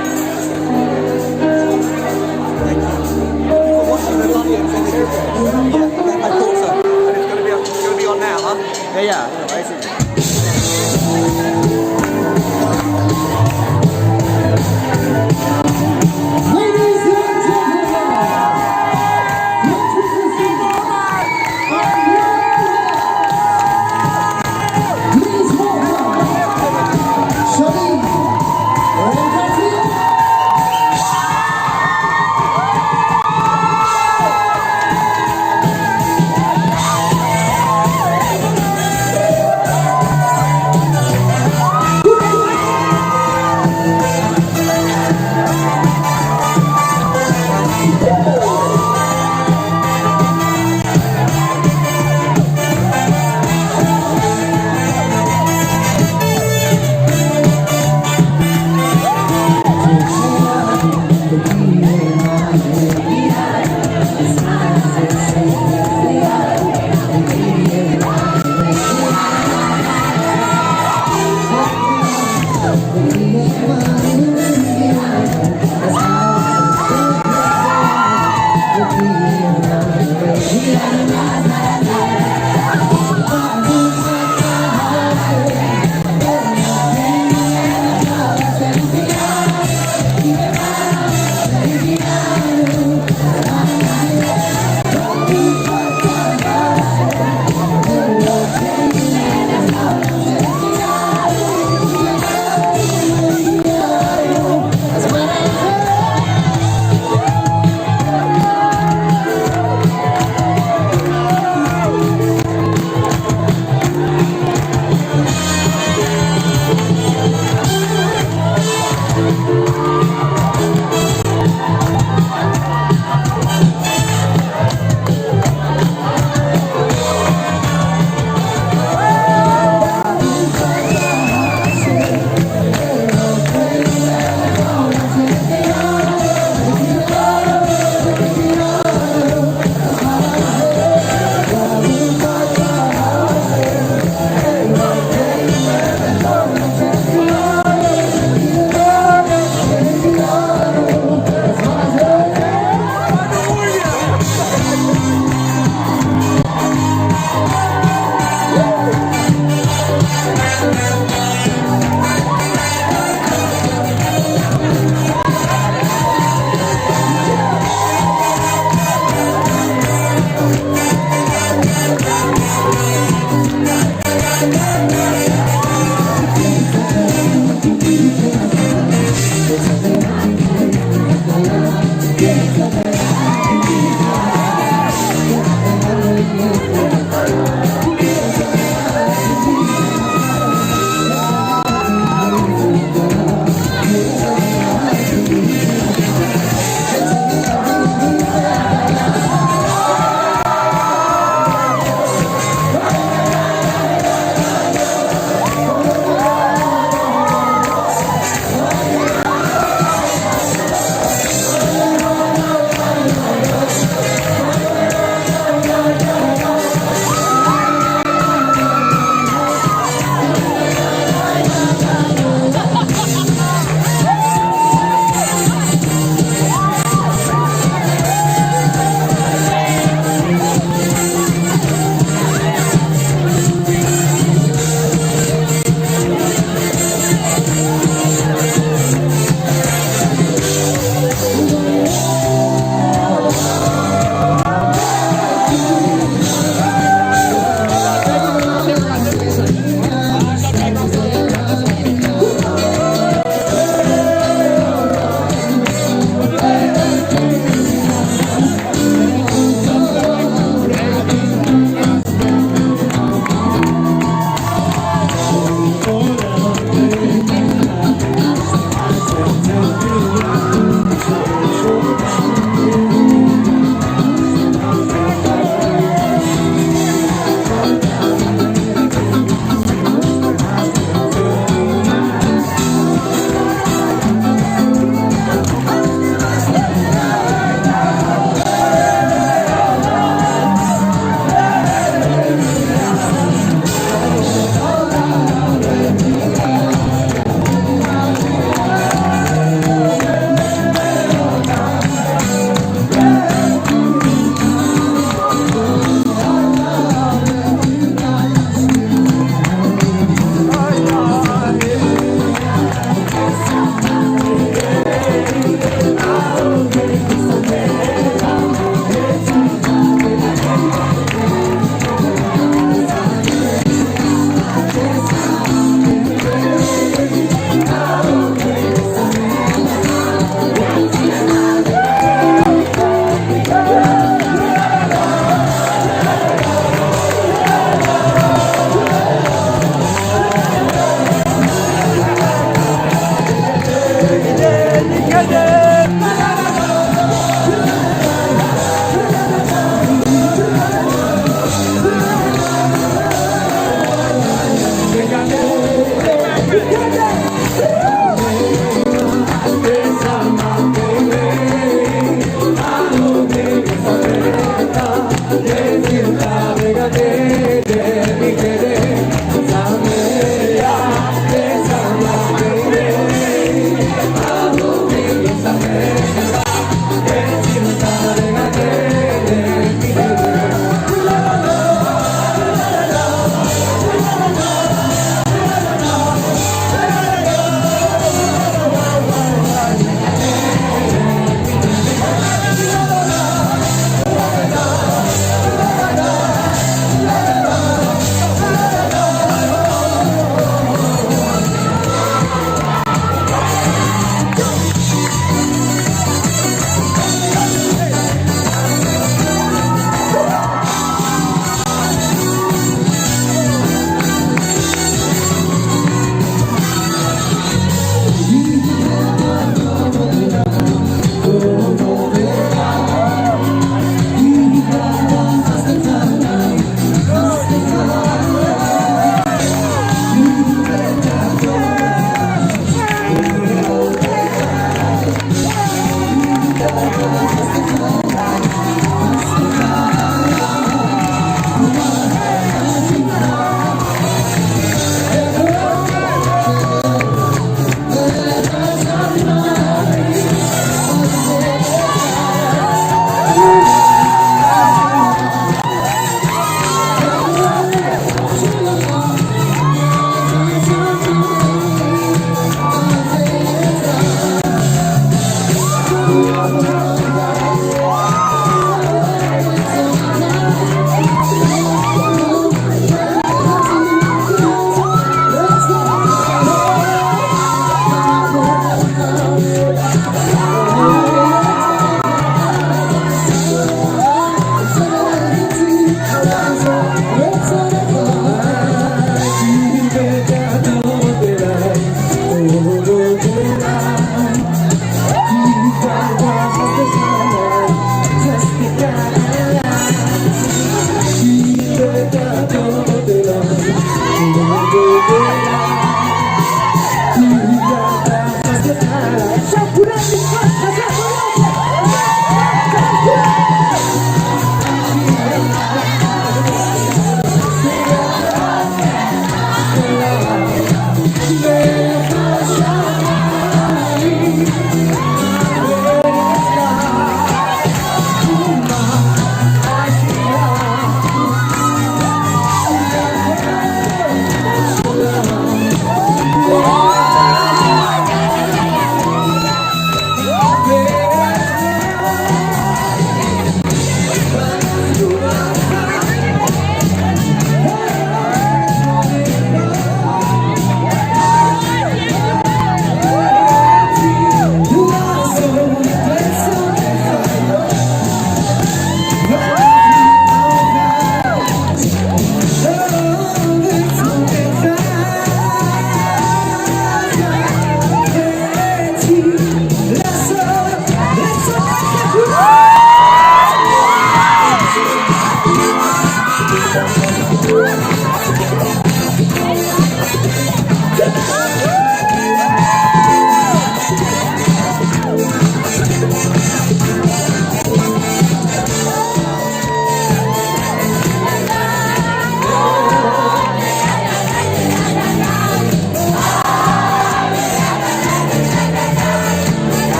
Watching the audience in the airplane. Yeah, I thought so. And it's gonna be on now, huh? Yeah. I see.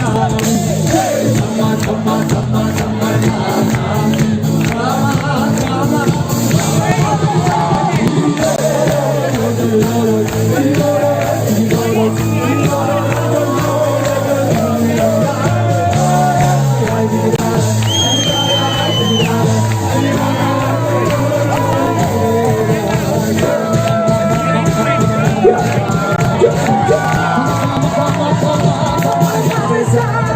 Bye. Hey!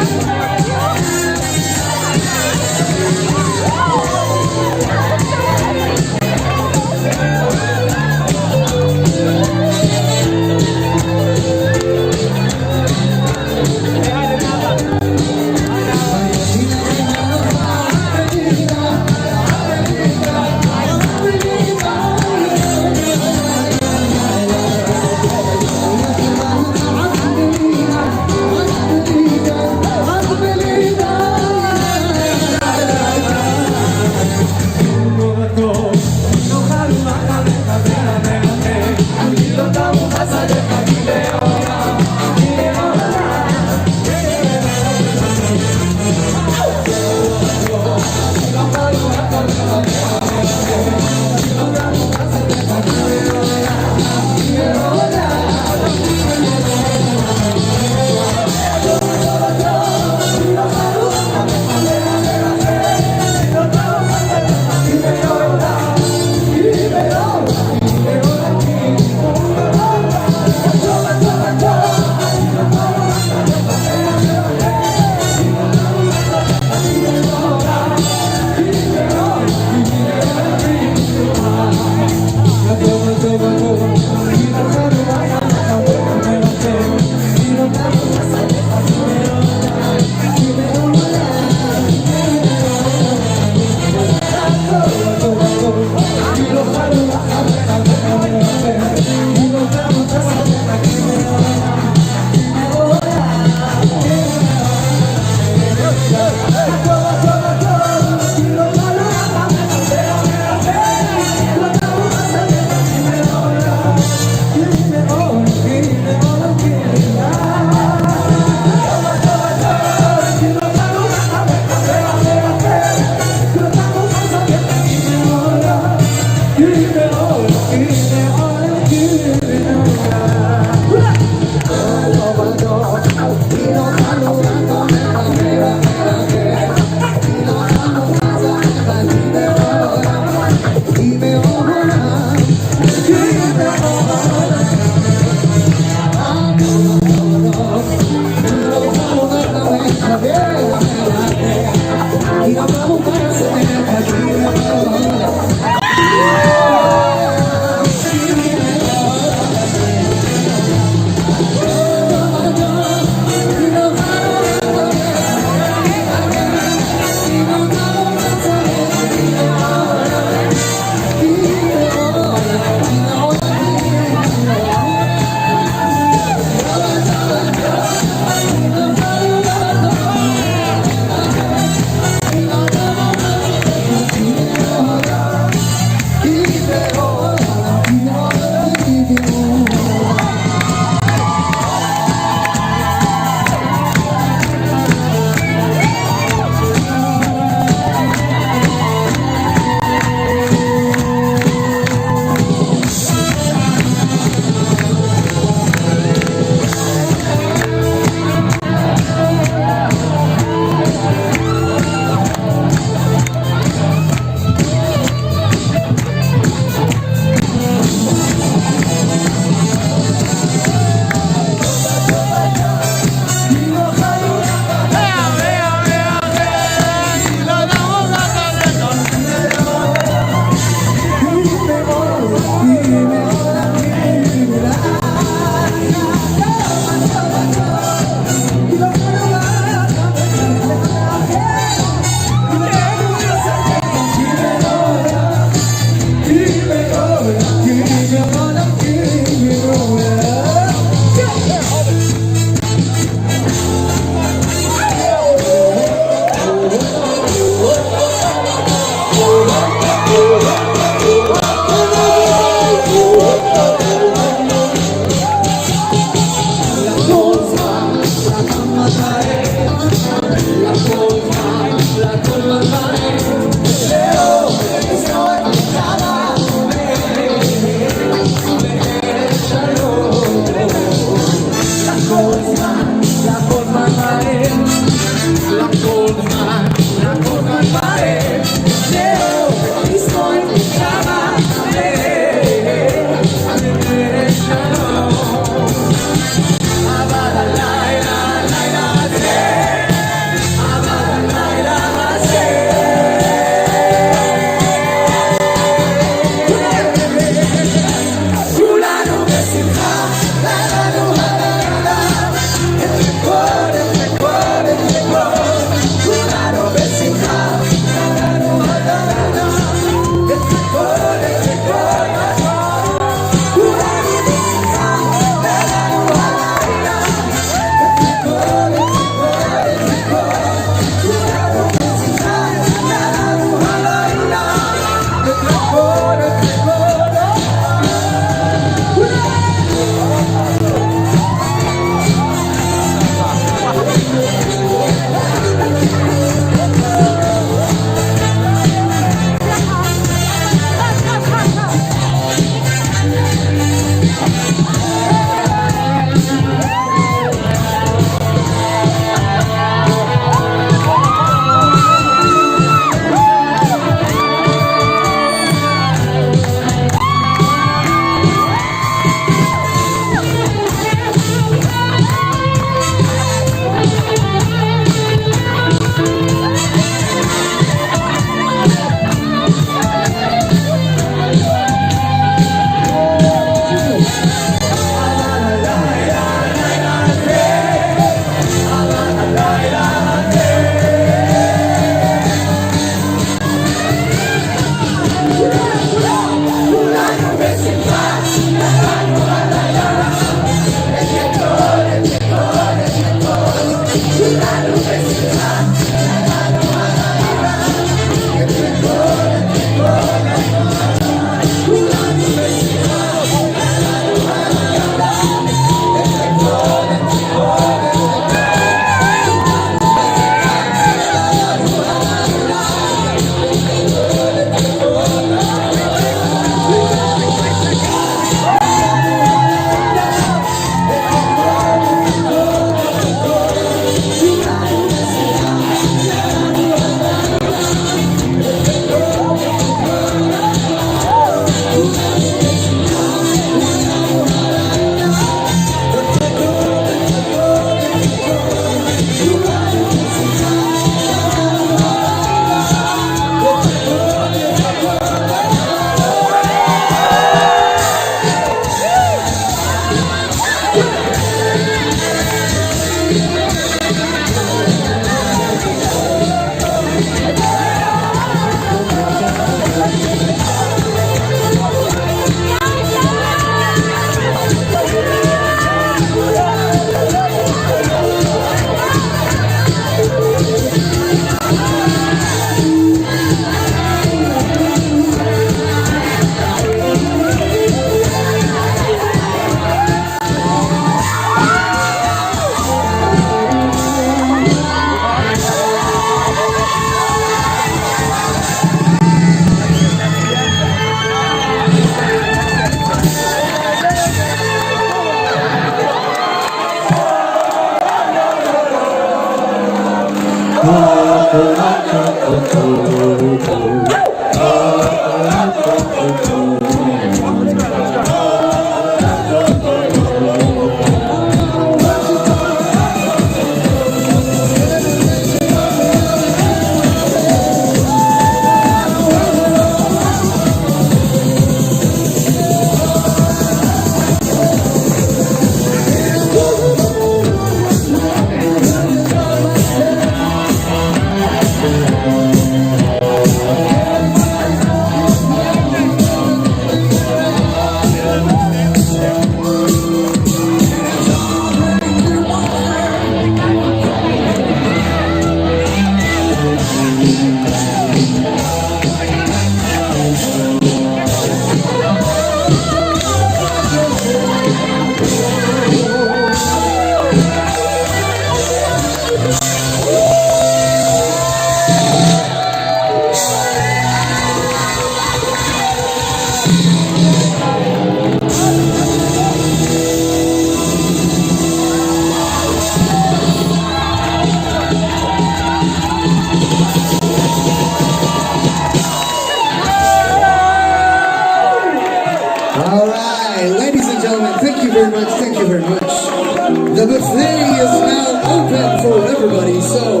The buffet is now open for everybody, so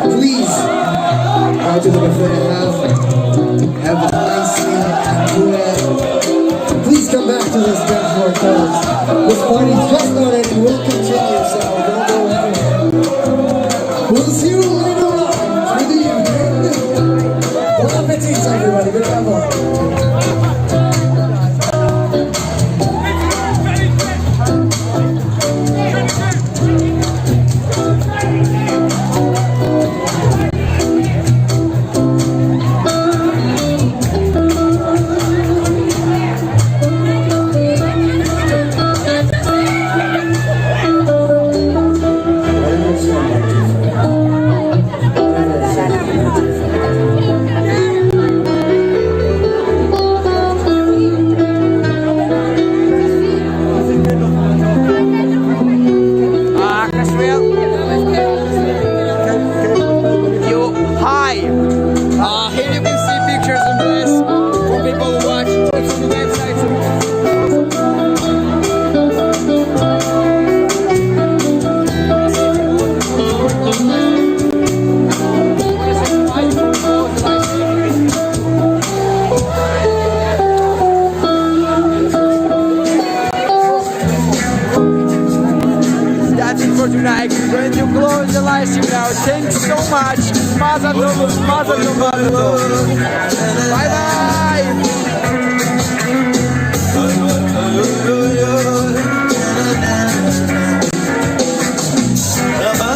please go to the buffet and have a nice meal and please come back to this dance floor because this party just started and will continue, so don't go anywhere. We'll see you later on through the evening. Bon appetit, everybody. Good travel. For tonight, we're going to close the live stream now. Thank you so much. Mazel tov, mazel tov, mazel tov. Bye bye.